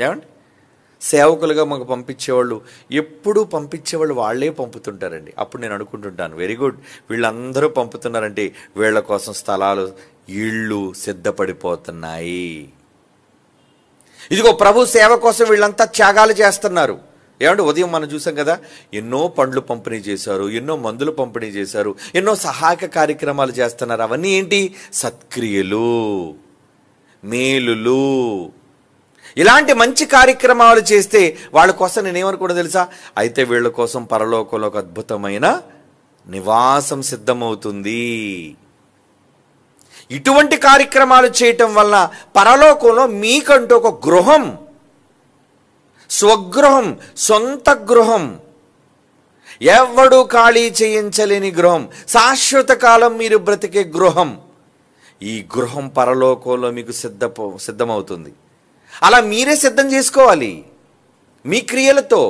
ఏమండి, సేవకులుగా మాకు పంపించేవాళ్ళు ఎప్పుడూ పంపించేవాళ్ళు వాళ్ళే పంపుతుంటారండి. అప్పుడు నేను అనుకుంటుంటాను, వెరీ గుడ్, వీళ్ళందరూ పంపుతున్నారంటే వీళ్ళ కోసం స్థలాలు, ఇళ్ళు సిద్ధపడిపోతున్నాయి. ఇదిగో ప్రభు సేవ కోసం వీళ్ళంతా త్యాగాలు చేస్తున్నారు. ఏమంటే ఉదయం మనం చూసాం కదా, ఎన్నో పండ్లు పంపిణీ చేశారు, ఎన్నో మందులు పంపిణీ చేశారు, ఎన్నో సహాయక కార్యక్రమాలు చేస్తున్నారు. అవన్నీ ఏంటి? సత్క్రియలు, మేలులు. ఇలాంటి మంచి కార్యక్రమాలు చేస్తే వాళ్ళ కోసం నేనేమనుకోవడం తెలుసా? అయితే వీళ్ళ కోసం పరలోకంలో ఒక అద్భుతమైన నివాసం సిద్ధమవుతుంది. ఇటువంటి కార్యక్రమాలు చేయటం వల్ల పరలోకంలో మీకంటూ ఒక గృహం, స్వగృహం, సొంత గృహం, ఎవడు ఖాళీ చేయించలేని గృహం, శాశ్వత కాలం మీరు బ్రతికే గృహం, ఈ గృహం పరలోకంలో మీకు సిద్ధమవుతుంది. అలా మీరే సిద్ధం చేసుకోవాలి మీ క్రియలతో.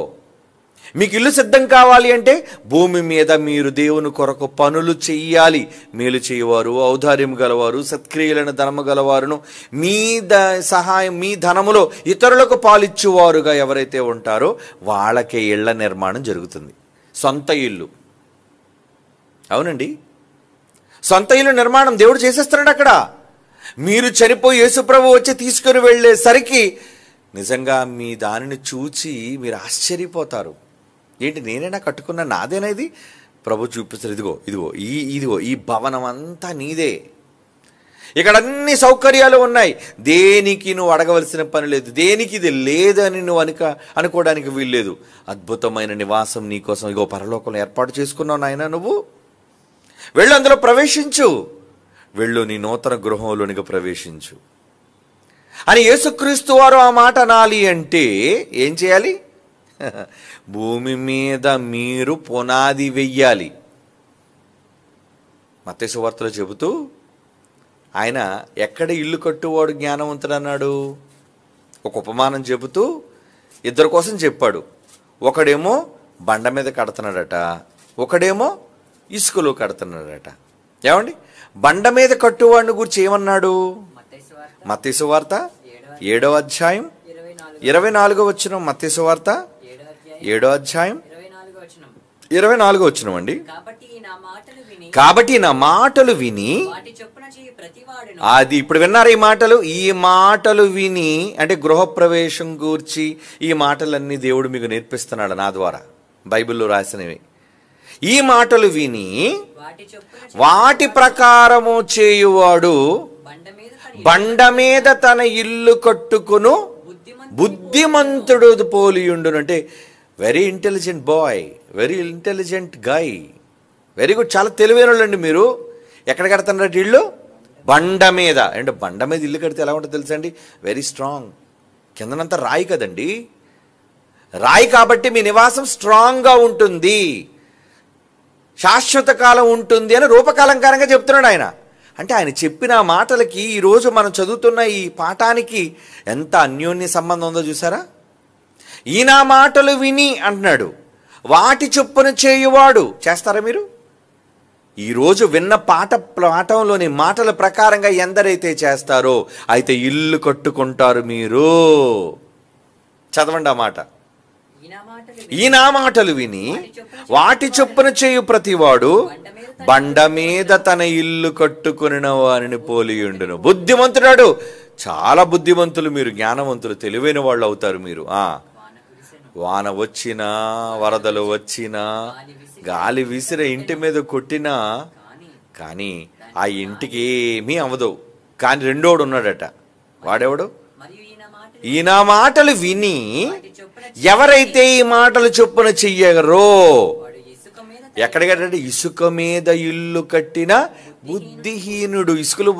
మీకు ఇల్లు సిద్ధం కావాలి అంటే భూమి మీద మీరు దేవుని కొరకు పనులు చెయ్యాలి. మేలు చేయవారు, ఔదార్యం గలవారు, సత్క్రియలను ధనము గలవారును, మీ సహాయం, మీ ధనములో ఇతరులకు పాలిచ్చువారుగా ఎవరైతే ఉంటారో వాళ్ళకే ఇళ్ల నిర్మాణం జరుగుతుంది. సొంత ఇల్లు. అవునండి, సొంత ఇల్లు నిర్మాణం దేవుడు చేసేస్తున్నాడు అక్కడ. మీరు చనిపోయి యేసుప్రభు వచ్చి తీసుకుని వెళ్ళేసరికి నిజంగా మీ దానిని చూచి మీరు ఆశ్చర్యపోతారు. ఏంటి, నేనైనా కట్టుకున్నా, నాదేనా ఇది? ప్రభు చూపిస్తారు, ఇదిగో ఈ భవనం అంతా నీదే, ఇక్కడ అన్ని సౌకర్యాలు ఉన్నాయి, దేనికి నువ్వు అడగవలసిన పని లేదు, దేనికి ఇది లేదని నువ్వు అనుకోవడానికి వీల్లేదు. అద్భుతమైన నివాసం నీకోసం ఇగో పరలోకంలో ఏర్పాటు చేసుకున్నావు నాయన, నువ్వు వెళ్ళు, అందులో ప్రవేశించు, వెళ్ళు, నీ నూతన గృహంలోనికి ప్రవేశించు అని యేసుక్రీస్తు వారు ఆ మాట అనాలి అంటే ఏం చేయాలి? భూమి మీద మీరు పునాది వెయ్యాలి. మత్తయి సువార్తలో చెబుతూ ఆయన ఎక్కడ ఇల్లు కట్టువాడు జ్ఞానవంతుడు అన్నాడు? ఒక ఉపమానం చెబుతూ ఇద్దరి కోసం చెప్పాడు. ఒకడేమో బండ మీద కడుతున్నాడట, ఒకడేమో ఇసుకలో కడుతున్నాడట. ఏమండి, బండ మీద కట్టువాడిని గురించి ఏమన్నాడు? మత్తయి సువార్త 7వ అధ్యాయం 24వ వచనం. మత్తయి సువార్త 7వ అధ్యాయం 24వ వచనం అండి. కాబట్టి నా మాటలు విని, అది ఇప్పుడు విన్నారు ఈ మాటలు, ఈ మాటలు విని అంటే గృహప్రవేశం గూర్చి ఈ మాటలన్నీ దేవుడు మీకు నేర్పిస్తున్నాడు నా ద్వారా, బైబిల్లో రాసినవి. ఈ మాటలు విని వాటి ప్రకారము చేయువాడు బండ మీద తన ఇల్లు కట్టుకును బుద్ధిమంతుడు పోలియుండును. అంటే very intelligent boy, very intelligent guy, very good, చాలా తెలివైన వాళ్ళండి మీరు. ఎక్కడ కడుతున్నారు ఇల్లు? బండ మీద. అంటే బండ మీద ఇల్లు కడితే ఎలా ఉంటుందో తెలుసా అండి? Very strong. కిందనంతా రాయి కదండి, రాయి కాబట్టి మీ నివాసం స్ట్రాంగ్గా ఉంటుంది, శాశ్వత కాలం ఉంటుంది అని రూపకాలంకారంగా చెప్తున్నాడు ఆయన. అంటే ఆయన చెప్పిన మాటలకి ఈరోజు మనం చదువుతున్న ఈ పాఠానికి ఎంత అన్యోన్య సంబంధం ఉందో చూసారా? ఈయన మాటలు విని అంటున్నాడు, వాటి చొప్పున చేయువాడు. చేస్తారా మీరు? ఈరోజు విన్న పాఠంలోని మాటల ప్రకారంగా ఎందరైతే చేస్తారో అయితే ఇల్లు కట్టుకుంటారు మీరు. చదవండి ఆ మాట. ఈ నా మాటలు విని వాటి చొప్పున చేయు ప్రతివాడు బండ మీద తన ఇల్లు కట్టుకుని వారిని పోలియుండును. బుద్ధిమంతుడాడు. చాలా బుద్ధిమంతులు మీరు, జ్ఞానవంతులు, తెలివైన వాళ్ళు అవుతారు మీరు. వాన వచ్చినా, వరదలు వచ్చినా, గాలి విసిర ఇంటి మీద కొట్టినా కానీ ఆ ఇంటికి ఏమీ అవ్వదు. కానీ రెండోడు ఉన్నాడట, వాడెవడు? ఈయన మాటలు విని ఎవరైతే ఈ మాటలు చొప్పున చెయ్యరో, ఎక్కడికంటే ఇసుక మీద ఇల్లు కట్టిన బుద్ధిహీనుడు. ఇసుకలో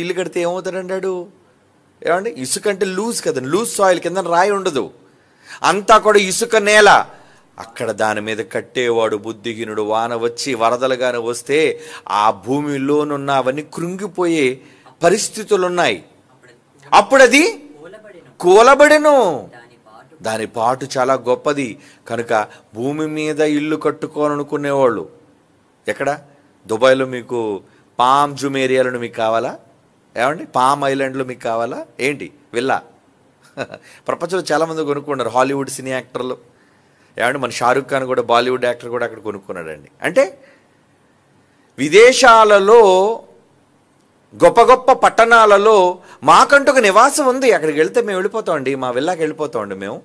ఇల్లు కడితే ఏమవుతాడంటాడు? ఏమండి, ఇసుక అంటే లూజ్ కదండి, లూజ్ సాయిల్, కింద రాయి ఉండదు, అంతా కూడా ఇసుక నేల. అక్కడ దాని మీద కట్టేవాడు బుద్ధిహీనుడు. వాన వచ్చి వరదలుగానే వస్తే ఆ భూమిలోనున్న అవన్నీ కృంగిపోయే పరిస్థితులు ఉన్నాయి. అప్పుడు అది కూలబడెను, దాని పాటు చాలా గొప్పది కనుక భూమి మీద ఇల్లు కట్టుకోవాలనుకునేవాళ్ళు ఎక్కడ దుబాయ్లో మీకు పామ్ జూమ్ ఏరియాలో మీకు కావాలా ఏమండి పామ్ ఐలాండ్లో మీకు కావాలా ఏంటి విల్లా ప్రపంచంలో చాలామంది కొనుక్కున్నారు హాలీవుడ్ సినీ యాక్టర్లు ఏమంటే మన షారూఖ్ ఖాన్ కూడా బాలీవుడ్ యాక్టర్ కూడా అక్కడ కొనుక్కున్నాడండి అంటే విదేశాలలో గొప్ప గొప్ప పట్టణాలలో మాకంటూ ఒక నివాసం ఉంది అక్కడికి వెళ్తే మేము వెళ్ళిపోతామండి మా విల్లాకి వెళ్ళిపోతామండి మేము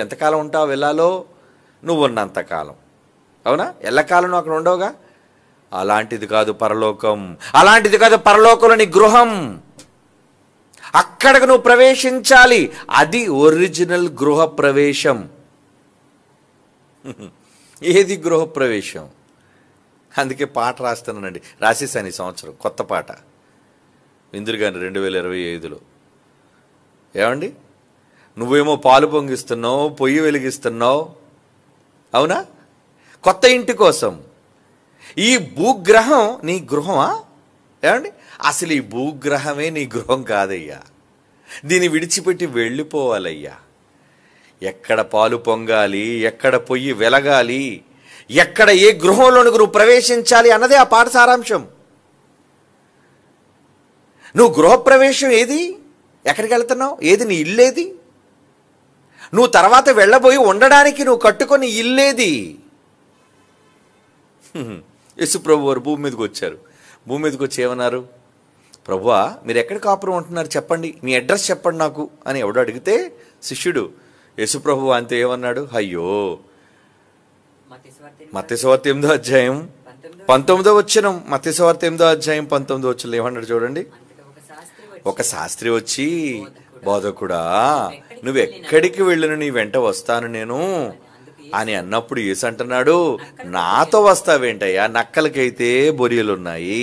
ఎంతకాలం ఉంటావు విల్లాలో నువ్వు ఉన్నంతకాలం అవునా ఎల్లకాలం నువ్వు అక్కడ ఉండవుగా అలాంటిది కాదు పరలోకం అలాంటిది కాదు పరలోకంలోని గృహం అక్కడికి నువ్వు ప్రవేశించాలి అది ఒరిజినల్ గృహ ప్రవేశం ఏది గృహ ప్రవేశం అందుకే పాట రాస్తున్నానండి రాసేసాను ఈ సంవత్సరం కొత్త పాట ఇందురు గాని 2025లో ఏమండి నువ్వేమో పాలు పొంగిస్తున్నావు పొయ్యి వెలిగిస్తున్నావు అవునా కొత్త ఇంటి కోసం ఈ భూగ్రహం నీ గృహమా ఏమండి అసలు ఈ భూగ్రహమే నీ గృహం కాదయ్యా దీన్ని విడిచిపెట్టి వెళ్ళిపోవాలయ్యా ఎక్కడ పాలు పొంగాలి ఎక్కడ పొయ్యి వెలగాలి ఎక్కడ ఏ గృహంలోనికి నువ్వు ప్రవేశించాలి అన్నదే ఆ పాట సారాంశం నువ్వు గృహప్రవేశం ఏది ఎక్కడికి వెళ్తున్నావు ఏది నీ ఇల్లేది నువ్వు తర్వాత వెళ్ళబోయి ఉండడానికి నువ్వు కట్టుకొని ఇల్లేది యేసు ప్రభు వారు భూమి మీదకి వచ్చారు భూమి మీదకి వచ్చి ఏమన్నారు ప్రభువా మీరు ఎక్కడ కాపురం ఉంటున్నారు చెప్పండి మీ అడ్రస్ చెప్పండి నాకు అని ఎవడు అడిగితే శిష్యుడు యేసు ప్రభు అంతే ఏమన్నాడు అయ్యో మత్తయి సువార్త 8వ అధ్యాయం 19వ వచనం మత్తయి సువార్త 8వ అధ్యాయం 19వ వచనం ఏమన్నాడు చూడండి ఒక శాస్త్రి వచ్చి బోధకుడా నువ్వు ఎక్కడికి వెళ్ళిన నీ వెంట వస్తాను నేను అని అన్నప్పుడు యేసు అంటున్నాడు నాతో వస్తావేంటయ్యా నక్కలకైతే బొరియలున్నాయి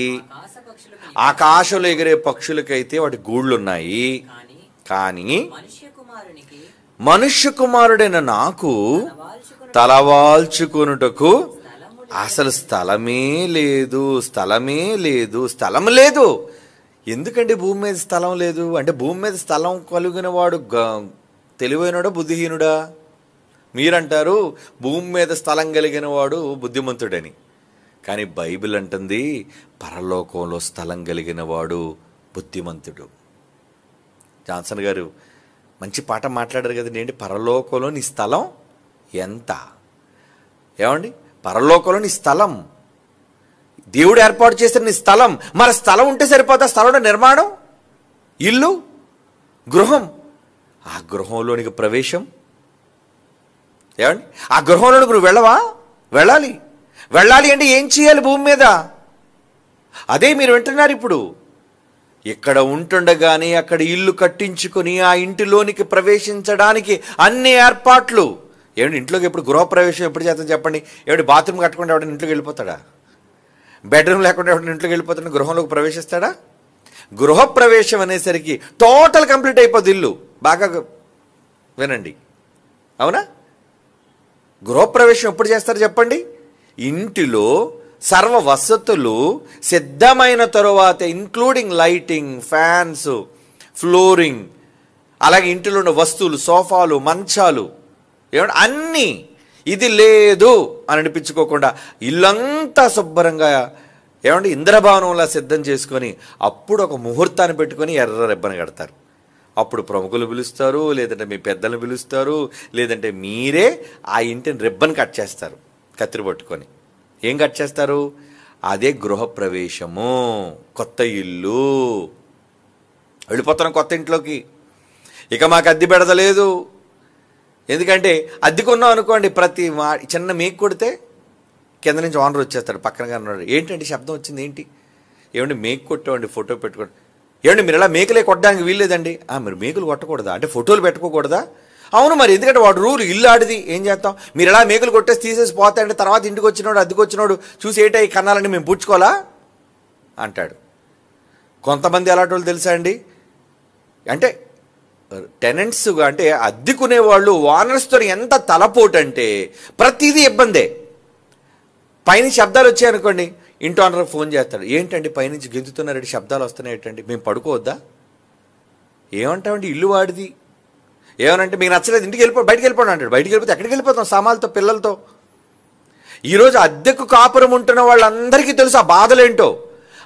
ఆకాశంలో ఎగిరే పక్షులకైతే వాటి గూళ్ళున్నాయి కానీ మనుష్య కుమారుడైన నాకు తలవాల్చుకొనుటకు అసలు స్థలమే లేదు ఎందుకంటే భూమి మీద స్థలం లేదు అంటే భూమి మీద స్థలం కలిగిన వాడు తెలివైనడా బుద్ధిహీనుడా మీరంటారు భూమి మీద స్థలం కలిగిన వాడు బుద్ధిమంతుడని కానీ బైబిల్ అంటుంది పరలోకంలో స్థలం కలిగిన వాడు బుద్ధిమంతుడు జాన్సన్ గారు మంచి పాట మాట్లాడారు కదండి ఏంటి పరలోకంలో నీ స్థలం ఎంత ఏమండి పరలోకంలో నీ స్థలం దేవుడు ఏర్పాటు చేసిన నీ స్థలం మరి స్థలం ఉంటే సరిపోతా స్థలంలో నిర్మాణం ఇల్లు గృహం ఆ గృహంలోనికి ప్రవేశం ఏమండి ఆ గృహంలోనికి నువ్వు వెళ్ళవా వెళ్ళాలి అంటే ఏం చేయాలి భూమి మీద అదే మీరు వింటున్నారు ఇప్పుడు ఇక్కడ ఉంటుండగానే అక్కడ ఇల్లు కట్టించుకొని ఆ ఇంటిలోనికి ప్రవేశించడానికి అన్ని ఏర్పాట్లు ఏమండి ఇంట్లోకి ఎప్పుడు గృహప్రవేశం ఎప్పుడు చేస్తాం చెప్పండి ఏమిటి బాత్రూమ్ కట్టకుండా ఎవడైనా ఇంట్లోకి వెళ్ళిపోతాడా బెడ్రూమ్ లేకుండా ఎవడైనా ఇంట్లోకి వెళ్ళిపోతాడా గృహంలోకి ప్రవేశిస్తాడా గృహప్రవేశం అనేసరికి టోటల్ కంప్లీట్ అయిపోద్ది ఇల్లు బాగా వినండి అవునా గృహప్రవేశం ఎప్పుడు చేస్తారు చెప్పండి ఇంటిలో సర్వ వసతులు సిద్ధమైన తరువాత ఇంక్లూడింగ్ లైటింగ్ ఫ్యాన్స్ ఫ్లోరింగ్ అలాగే ఇంటిలో ఉన్న వస్తువులు సోఫాలు మంచాలు ఏమంటే అన్నీ ఇది లేదు అని అనిపించుకోకుండా ఇల్లంతా శుభ్రంగా ఏమంటే ఇంద్రభవనంలా సిద్ధం చేసుకొని అప్పుడు ఒక ముహూర్తాన్ని పెట్టుకొని ఎర్ర రెబ్బను కడతారు అప్పుడు ప్రముఖులు పిలుస్తారు లేదంటే మీ పెద్దలు పిలుస్తారు లేదంటే మీరే ఆ ఇంటిని రిబ్బన్ కట్ చేస్తారు కత్తిరి పట్టుకొని ఏం కట్ చేస్తారు అదే గృహప్రవేశము కొత్త ఇల్లు వెళ్ళిపోతున్నాం కొత్త ఇంట్లోకి ఇక మాకు అద్దె పెడతలేదు ఎందుకంటే అద్దెకున్నాం అనుకోండి ప్రతి చిన్న మేకు కొడితే కింద నుంచి ఓనర్ వచ్చేస్తాడు పక్కనగా ఉన్నాడు ఏంటంటే శబ్దం వచ్చింది ఏంటి ఏమండి మేకు కొట్టామండి ఫోటో పెట్టుకోండి ఏమండి మీరు ఇలా మేకలే కొట్టడానికి వీల్లేదండి మీరు మేకులు కొట్టకూడదా అంటే ఫోటోలు పెట్టుకోకూడదా అవును మరి ఎందుకంటే వాడు రూల్ ఇల్లు ఆడిది ఏం చేస్తాం మీరు ఎలా మేకలు కొట్టేసి తీసేసి పోతాయంటే తర్వాత ఇంటికి వచ్చినోడు అద్దెకి వచ్చినోడు చూసి ఏంటో ఈ కన్నాలని మేము పుచ్చుకోవాలా అంటాడు కొంతమంది అలాంటి వాళ్ళు తెలుసా అండి అంటే టెనెంట్స్ అంటే అద్దెకునే వాళ్ళు ఓనర్స్తో ఎంత తలపోటు అంటే ప్రతిదీ ఇబ్బందే పైనుంచి శబ్దాలు వచ్చాయనుకోండి ఇంటి ఓనర్ ఫోన్ చేస్తాడు ఏంటండి పైనుంచి గెంతుతున్నారండి శబ్దాలు వస్తున్నాయి ఏంటండి మేము పడుకోవద్దా ఏమంటామండి ఇల్లు వాడిది ఏమనంటే మీకు నచ్చలేదు ఇంటికి బయటికి వెళ్ళిపోండి అంటాడు. బయటికి వెళ్ళిపోతే ఎక్కడికి వెళ్ళిపోతాం? సామాన్లతో, పిల్లలతో. ఈరోజు అద్దెకు కాపురం ఉంటున్న వాళ్ళందరికీ తెలుసు ఆ బాధలేంటో.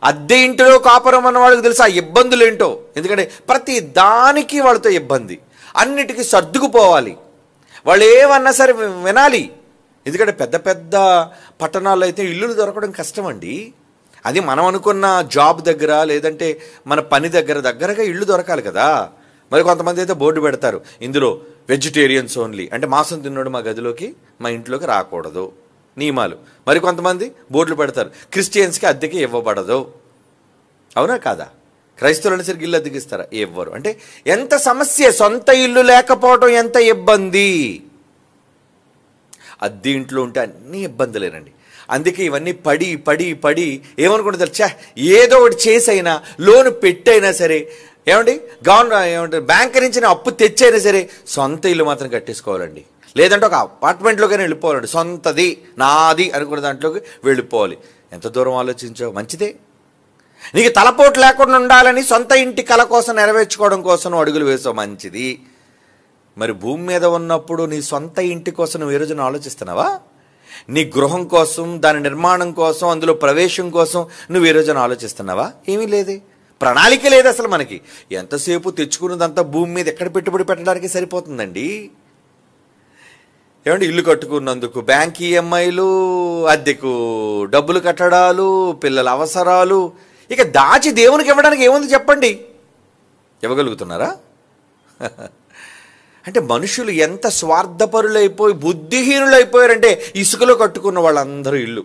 అద్దె ఇంటిలో కాపురం అన్న వాళ్ళకి తెలుసు ఆ ఇబ్బందులేంటో. ఎందుకంటే ప్రతి దానికి వాళ్ళతో ఇబ్బంది, అన్నిటికీ సర్దుకుపోవాలి, వాళ్ళు ఏమన్నా సరే వినాలి. ఎందుకంటే పెద్ద పెద్ద పట్టణాల్లో అయితే ఇల్లులు దొరకడం కష్టం అండి. అది మనం అనుకున్న జాబ్ దగ్గర, లేదంటే మన పని దగ్గరగా ఇల్లు దొరకాలి కదా. మరి కొంతమంది అయితే బోర్డు పెడతారు, ఇందులో వెజిటేరియన్స్ ఓన్లీ, అంటే మాంసం తిన్నోడు మా గదిలోకి, మా ఇంట్లోకి రాకూడదు, నియమాలు. మరి కొంతమంది బోర్డులు పెడతారు, క్రిస్టియన్స్కి అద్దెకి ఇవ్వబడదు. అవునా కాదా? క్రైస్తవులని సరికి ఇల్లు అద్దెకిస్తారా? ఇవ్వరు. అంటే ఎంత సమస్య, సొంత ఇల్లు లేకపోవడం ఎంత ఇబ్బంది. అద్దె ఇంట్లో ఉంటే అన్ని ఇబ్బందులేనండి. అందుకే ఇవన్నీ పడి పడి పడి ఏమనుకుంటారు, చా ఏదో ఒకటి చేసైనా, లోను పెట్టైనా సరే, ఏమండి ఏమంటారు బ్యాంక్ నుంచి అప్పు తెచ్చైనా సరే సొంత ఇల్లు మాత్రం కట్టేసుకోవాలండి. లేదంటే ఒక అపార్ట్మెంట్లోకైనా వెళ్ళిపోవాలండి. సొంతది, నాది అనుకున్న దాంట్లోకి వెళ్ళిపోవాలి. ఎంత దూరం ఆలోచించావు? మంచిదే. నీకు తలపోటు లేకుండా ఉండాలని సొంత ఇంటి కల కోసం నెరవేర్చుకోవడం కోసం అడుగులు వేసావు, మంచిది. మరి భూమి మీద ఉన్నప్పుడు నీ సొంత ఇంటి కోసం నువ్వు ఏ రోజున ఆలోచిస్తున్నావా? నీ గృహం కోసం, దాని నిర్మాణం కోసం, అందులో ప్రవేశం కోసం నువ్వు ఏ రోజున ఆలోచిస్తున్నావా? ఏమీ లేదే, ప్రణాళిక లేదు అసలు మనకి. ఎంతసేపు తెచ్చుకున్నదంతా భూమి మీద ఎక్కడ పెట్టుబడి పెట్టడానికి సరిపోతుందండి. ఏమంటే ఇల్లు కట్టుకున్నందుకు బ్యాంక్ ఈఎంఐలు, అద్దెకు డబ్బులు కట్టడాలు, పిల్లల అవసరాలు, ఇక దాచి దేవునికి ఇవ్వడానికి ఏముంది చెప్పండి? ఇవ్వగలుగుతున్నారా? అంటే మనుషులు ఎంత స్వార్థపరులైపోయి బుద్ధిహీనులైపోయారంటే, ఇసుకలో కట్టుకున్న వాళ్ళందరూ ఇల్లు,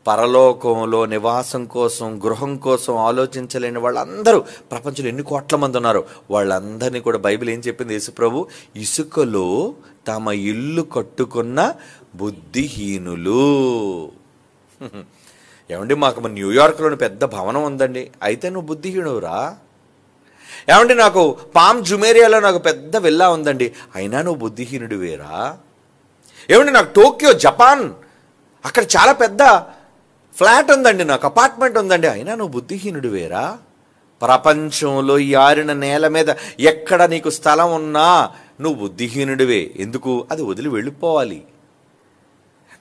పరలోకంలో నివాసం కోసం, గృహం కోసం ఆలోచించలేని వాళ్ళందరూ ప్రపంచంలో ఎన్ని కోట్ల మంది ఉన్నారు, వాళ్ళందరినీ కూడా బైబిల్ ఏం చెప్పింది? యేసుప్రభు ఇసుకలో తమ ఇల్లు కట్టుకున్న బుద్ధిహీనులు. ఏమండి మాకు న్యూయార్క్లోని పెద్ద భవనం ఉందండి, అయితే నువ్వు బుద్ధిహీనువురా? ఏమండి నాకు పామ్ జుమేరియాలో నాకు పెద్ద విల్లా ఉందండి, అయినా నువ్వు బుద్ధిహీనుడు వేరా? ఏమండి నాకు టోక్యో జపాన్ అక్కడ చాలా పెద్ద ఫ్లాట్ ఉందండి, నాకు అపార్ట్మెంట్ ఉందండి, అయినా నువ్వు బుద్ధిహీనుడు వేరా? ప్రపంచంలో ఈ ఆరిన నేల మీద ఎక్కడ నీకు స్థలం ఉన్నా నువ్వు బుద్ధిహీనుడివే. ఎందుకు? అది వదిలి వెళ్ళిపోవాలి.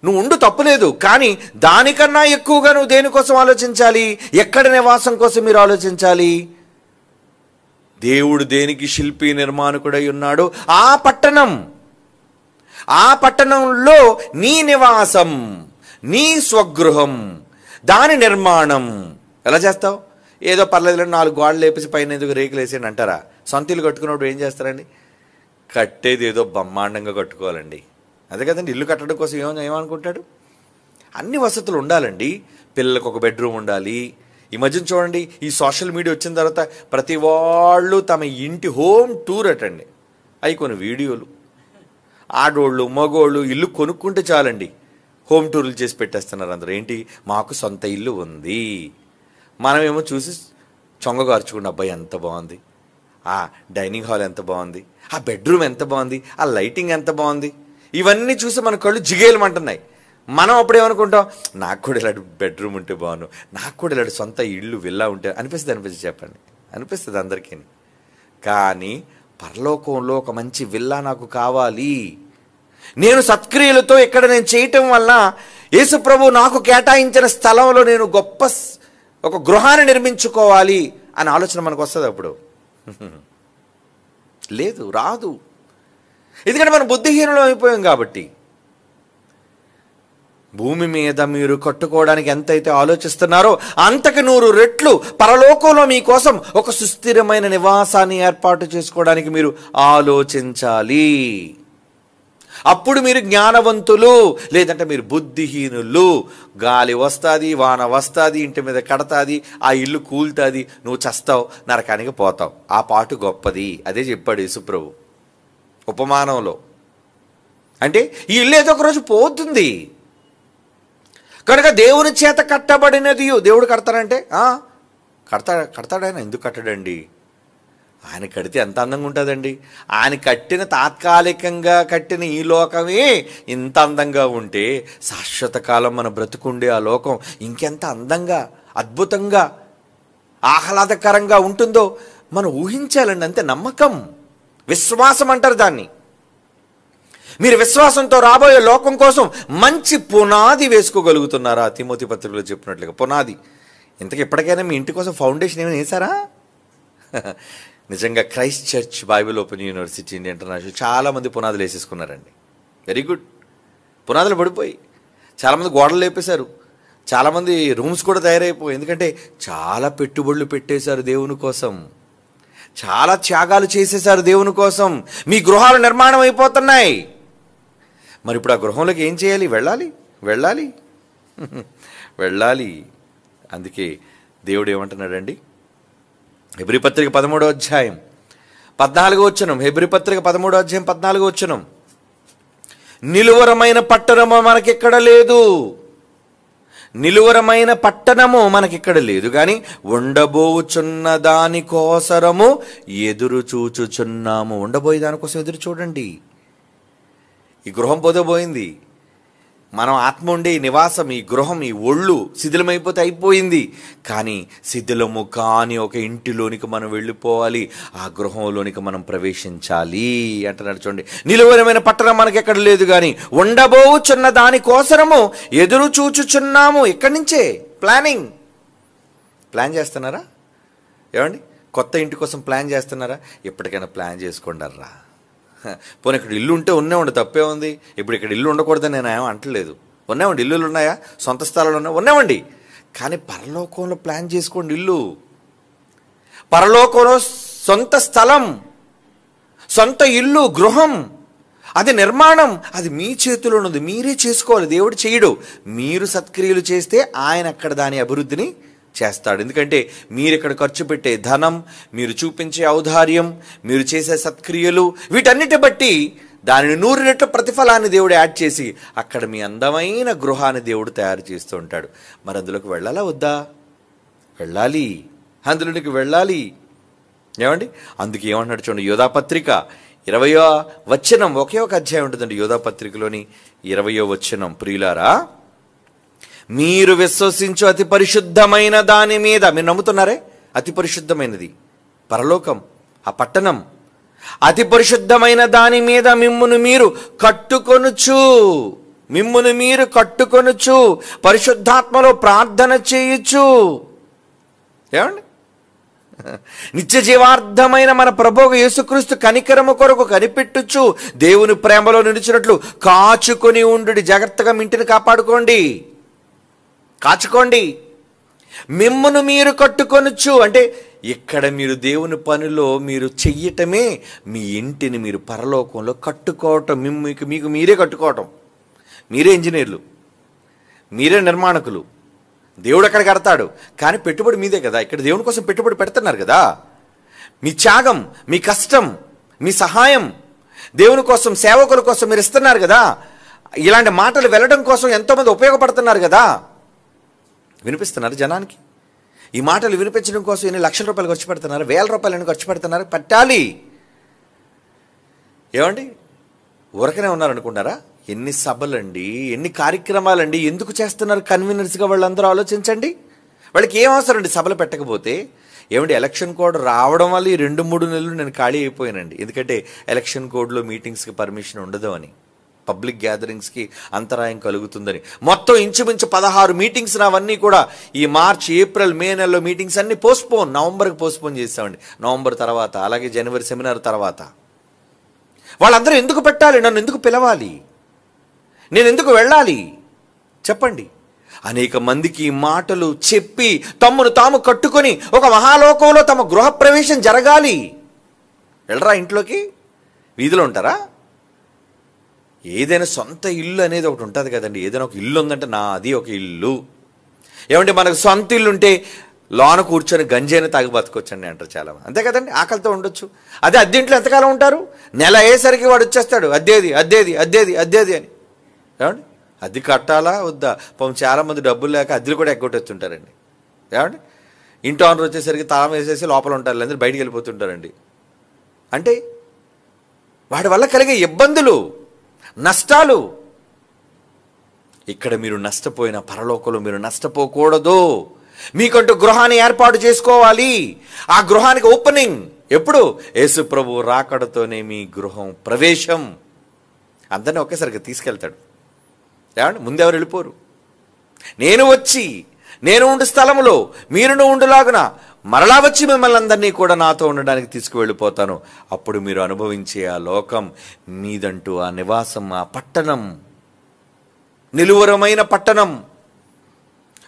నువ్వు ఉండు, తప్పులేదు, కానీ దానికన్నా ఎక్కువగా నువ్వు దేనికోసం ఆలోచించాలి? ఎక్కడ నివాసం కోసం మీరు ఆలోచించాలి? దేవుడు దేనికి శిల్పి నిర్మాణకుడై ఉన్నాడు? ఆ పట్టణంలో నీ నివాసం, నీ స్వగృహం, దాని నిర్మాణం ఎలా చేస్తావు? ఏదో పర్లేదు 4 గోడలు లేపేసి పైన ఎందుకు రేకులు వేసేయండి అంటారా? సొంత ఇల్లు కట్టుకున్నప్పుడు ఏం చేస్తారండి? కట్టేది ఏదో బ్రహ్మాండంగా కట్టుకోవాలండి. అదే కదండి, ఇల్లు కట్టడం కోసం ఏమనుకుంటాడు? అన్ని వసతులు ఉండాలండి. పిల్లలకు ఒక బెడ్రూమ్ ఉండాలి. ఈ మధ్యన చూడండి, ఈ సోషల్ మీడియా వచ్చిన తర్వాత ప్రతి వాళ్ళు తమ ఇంటి హోమ్ టూర్ అటండి, అవి కొన్ని వీడియోలు. ఆడోళ్ళు మగోళ్ళు ఇల్లు కొనుక్కుంటే చాలండి, హోమ్ టూర్లు చేసి పెట్టేస్తున్నారు అందరూ. ఏంటి? మాకు సొంత ఇల్లు ఉంది. మనమేమో చూసి చొంగగార్చుకున్న, అబ్బాయి ఎంత బాగుంది, ఆ డైనింగ్ హాల్ ఎంత బాగుంది, ఆ బెడ్రూమ్ ఎంత బాగుంది, ఆ లైటింగ్ ఎంత బాగుంది, ఇవన్నీ చూసి మన కళ్ళు జిగేయమంటున్నాయి. మనం అప్పుడేమనుకుంటాం, నాకు కూడా ఇలాంటి బెడ్రూమ్ ఉంటే బాగుండు, నాకు కూడా ఇలాంటి సొంత ఇల్లు విల్లా ఉంటే అనిపిస్తుంది చెప్పండి, అనిపిస్తుంది అందరికీ. కానీ పరలోకంలో ఒక మంచి విల్లా నాకు కావాలి, నేను సత్క్రియలతో ఇక్కడ నేను చేయటం వల్ల యేసుప్రభు నాకు కేటాయించిన స్థలంలో నేను గొప్ప ఒక గృహాన్ని నిర్మించుకోవాలి అనే ఆలోచన మనకు వస్తుంది. అప్పుడు లేదు, రాదు. ఎందుకంటే మనం బుద్ధిహీనులు అయిపోయాం కాబట్టి. భూమి మీద మీరు కట్టుకోవడానికి ఎంతైతే ఆలోచిస్తున్నారో అంతకు 100 రెట్లు పరలోకంలో మీకోసం ఒక సుస్థిరమైన నివాసాన్ని ఏర్పాటు చేసుకోవడానికి మీరు ఆలోచించాలి. అప్పుడు మీరు జ్ఞానవంతులు, లేదంటే మీరు బుద్ధిహీనులు. గాలి వస్తుంది, వాన వస్తుంది, ఇంటి మీద కడతాది, ఆ ఇల్లు కూలుతుంది, నువ్వు చస్తావు, నరకానికి పోతావు. ఆ పాటు గొప్పది. అదే చెప్పాడు యేసుప్రభు ఉపమానంలో. అంటే ఈ ఇల్లు ఏదో ఒక రోజు పోతుంది కనుక దేవుని చేత కట్టబడినది. దేవుడు కడతారంటే కడతాడాయన, ఎందుకు కట్టడండి? ఆయన కడితే ఎంత అందంగా ఉంటుందండి. ఆయన కట్టిన తాత్కాలికంగా కట్టిన ఈ లోకమే ఇంత అందంగా ఉంటే శాశ్వత కాలం మన బ్రతుకుండే ఆ లోకం ఇంకెంత అందంగా, అద్భుతంగా, ఆహ్లాదకరంగా ఉంటుందో మనం ఊహించాలండి. అంతే, నమ్మకం, విశ్వాసం అంటారు దాన్ని. మీరు విశ్వాసంతో రాబోయే లోకం కోసం మంచి పునాది వేసుకోగలుగుతున్నారా? తిమోతి పత్రికలో చెప్పినట్లుగా పునాది. ఇంతకు ఎప్పటికైనా మీ ఇంటి కోసం ఫౌండేషన్ ఏమైనా వేసారా? నిజంగా Christ church, Bible open university, Indian international చాలామంది పునాదులు వేసేసుకున్నారండి. Very good. పునాదులు పడిపోయి చాలామంది గోడలు లేపేశారు, చాలామంది రూమ్స్ కూడా తయారైపోయి. ఎందుకంటే చాలా పెట్టుబడులు పెట్టేశారు దేవుని కోసం, చాలా త్యాగాలు చేసేశారు దేవుని కోసం. మీ గృహాలు నిర్మాణం అయిపోతున్నాయి. మరి ఇప్పుడు ఆ గృహంలోకి ఏం చేయాలి? వెళ్ళాలి వెళ్ళాలి వెళ్ళాలి. అందుకే దేవుడు ఏమంటున్నాడండి? హెబ్రీ పత్రిక 13వ అధ్యాయం 14వ వచనం. హెబ్రీ పత్రిక 13వ అధ్యాయం 14వ వచనం. నిలువరమైన పట్టణము మనకిక్కడ లేదు, నిలువరమైన పట్టణము మనకిక్కడ లేదు, కానీ ఉండబోచున్న దానికోసరము ఎదురు చూచుచున్నాము. ఉండబోయే దానికోసం ఎదురు చూడండి. ఈ గృహం పోతే, మనం ఆత్మ ఉండే ఈ నివాసం, ఈ గృహం, ఈ ఒళ్ళు శిథిలమైపోతే అయిపోయింది. కానీ శిథిలము కాని ఒక ఇంటిలోనికి మనం వెళ్ళిపోవాలి, ఆ గృహంలోనికి మనం ప్రవేశించాలి అంటున్నాడు. చూడండి, నిలువరమైన పట్టణం మనకి ఎక్కడ లేదు, కానీ ఉండబోచున్న దానికోసరము ఎదురు చూచుచున్నాము. ఇక్కడి నుంచే ప్లాన్ చేస్తున్నారా? ఏమండి, కొత్త ఇంటి కోసం ప్లాన్ చేస్తున్నారా? ఎప్పటికైనా ప్లాన్ చేసుకోండారా. పోనీ ఇక్కడ ఇల్లు ఉంటే ఉన్నేవండి, తప్పే ఉంది. ఇప్పుడు ఇక్కడ ఇల్లు ఉండకూడదని నేను ఏమో అంటలేదు. ఉన్నేవండి, ఇల్లులు ఉన్నాయా, సొంత స్థలాలు ఉన్నేవండి. కానీ పరలోకంలో ప్లాన్ చేసుకోండి. ఇల్లు పరలోకంలో సొంత స్థలం, సొంత ఇల్లు, గృహం, అది నిర్మాణం, అది మీ చేతిలో ఉంది. మీరే చేసుకోవాలి, దేవుడు చేయడు. మీరు సత్క్రియలు చేస్తే ఆయన అక్కడ దాని అభివృద్ధిని చేస్తాడు. ఎందుకంటే మీరు ఇక్కడ ఖర్చు పెట్టే ధనం, మీరు చూపించే ఔదార్యం, మీరు చేసే సత్క్రియలు, వీటన్నిటి బట్టి దానిని 100 రెట్ల ప్రతిఫలాన్ని దేవుడు యాడ్ చేసి అక్కడ మీ అందమైన గృహాన్ని దేవుడు తయారు చేస్తూ ఉంటాడు. మరి అందులోకి వెళ్ళాలా వద్దా? వెళ్ళాలి, అందులోనికి వెళ్ళాలి. ఏమండి, అందుకే ఏమంటున్నాడు చూడండి, యోధా పత్రిక 20వ వచనం. ఒకే ఒక అధ్యాయం ఉంటుందండి యోధా పత్రికలోని 20వ వచనం. ప్రియులారా, మీరు విశ్వసించు అతి పరిశుద్ధమైన దాని మీద, మీరు నమ్ముతున్నారే, అతి పరిశుద్ధమైనది పరలోకం, ఆ పట్టణం, అతి పరిశుద్ధమైన దాని మీద మిమ్మును మీరు కట్టుకొనుచు పరిశుద్ధాత్మలో ప్రార్థన చేయొచ్చు. ఏమండి, నిత్య జీవార్థమైన మన ప్రభువు యేసుక్రీస్తు కనికరము కొరకు కనిపెట్టుచు దేవుని ప్రేమలో నిలిచినట్లు కాచుకొని ఉండు. జాగ్రత్తగా మీ ఇంటిని కాచుకోండి. మిమ్మును మీరు కట్టుకొనొచ్చు అంటే ఇక్కడ మీరు దేవుని పనిలో మీరు చెయ్యటమే మీ ఇంటిని మీరు పరలోకంలో కట్టుకోవటం. మీకు మీరే కట్టుకోవటం. మీరే ఇంజనీర్లు, మీరే నిర్మాణకులు. దేవుడు అక్కడ కడతాడు, కానీ పెట్టుబడి మీదే కదా. ఇక్కడ దేవుని కోసం పెట్టుబడి పెడుతున్నారు కదా. మీ త్యాగం, మీ కష్టం, మీ సహాయం దేవుని కోసం, సేవకుల కోసం మీరు ఇస్తున్నారు కదా. ఇలాంటి మాటలు వెళ్ళడం కోసం ఎంతోమంది ఉపయోగపడుతున్నారు కదా. వినిపిస్తున్నారు జనానికి. ఈ మాటలు వినిపించడం కోసం ఎన్ని లక్షల రూపాయలు ఖర్చు పెడుతున్నారు, వేల రూపాయలు ఖర్చు పెడుతున్నారు. పెట్టాలి. ఏమండి, ఊరకనే ఉన్నారనుకుంటారా? ఎన్ని సభలండి, ఎన్ని కార్యక్రమాలండి, ఎందుకు చేస్తున్నారు కన్వీనర్స్గా వాళ్ళందరూ ఆలోచించండి. వాళ్ళకి ఏం అవసరం అండి సభలు పెట్టకపోతే? ఏమండి, ఎలక్షన్ కోడ్ రావడం వల్ల ఈ 2-3 నెలలు నేను ఖాళీ అయిపోయానండి. ఎందుకంటే ఎలక్షన్ కోడ్లో మీటింగ్స్కి పర్మిషన్ ఉండదు అని, పబ్లిక్ గ్యాదరింగ్స్కి అంతరాయం కలుగుతుందని. మొత్తం ఇంచుమించు 16 మీటింగ్స్ అవన్నీ కూడా ఈ మార్చ్, ఏప్రిల్, మే నెలలో మీటింగ్స్ అన్ని నవంబర్కి పోస్ట్పోన్ చేస్తామండి. నవంబర్ తర్వాత, అలాగే జనవరి సెమినార్ తర్వాత. వాళ్ళందరూ ఎందుకు పెట్టాలి? నన్ను ఎందుకు పిలవాలి? నేను ఎందుకు వెళ్ళాలి? చెప్పండి. అనేక మందికి మాటలు చెప్పి తమ్మును తాము కట్టుకొని ఒక మహాలోకంలో తమ గృహప్రవేశం జరగాలి. వెళ్ళరా ఇంట్లోకి? వీధిలో ఉంటారా? ఏదైనా సొంత ఇల్లు అనేది ఒకటి ఉంటుంది కదండి. ఏదైనా ఒక ఇల్లు ఉందంటే నాది ఒక ఇల్లు. ఏమంటే మనకు సొంత ఇల్లు ఉంటే లోన కూర్చొని గంజైనా తాగి బతకొచ్చండి అంటారు చాలామంది. అంతే కదండి, ఆకలితో ఉండొచ్చు. అదే అద్దెంట్లో ఎంతకాలం ఉంటారు? నెల అయ్యేసరికి వాడు వచ్చేస్తాడు, అద్దేది అని. ఏమండి, అద్దె కట్టాలా వద్దా? పాపం చాలామంది డబ్బులు లేక అద్దెలు కూడా ఎగ్గొట్టేస్తుంటారండి. ఏమండి, ఇంటి ఓనర్ వచ్చేసరికి తాళం వేసేసి లోపల ఉంటారు, అందరూ బయటికి వెళ్ళిపోతుంటారండి. అంటే వాడి వల్ల కలిగే ఇబ్బందులు, నష్టాలు. ఇక్కడ మీరు నష్టపోయిన పరలోకంలో మీరు నష్టపోకూడదు. మీకంటూ గృహాన్ని ఏర్పాటు చేసుకోవాలి. ఆ గృహానికి ఓపెనింగ్ ఎప్పుడు? యేసు ప్రభు రాకడతోనే మీ గృహం ప్రవేశం. అందరినీ ఒకేసారిగా తీసుకెళ్తాడు. ఏమండి? ముందెవరు వెళ్ళిపోరు. నేను ఉండు స్థలములో మీరును ఉండులాగున మరలా వచ్చి మిమ్మల్ని అందరినీ కూడా నాతో ఉండడానికి తీసుకువెళ్ళిపోతాను. అప్పుడు మీరు అనుభవించే ఆ లోకం మీదంటూ, ఆ నివాసం, ఆ పట్టణం, నిలువరమైన పట్టణం,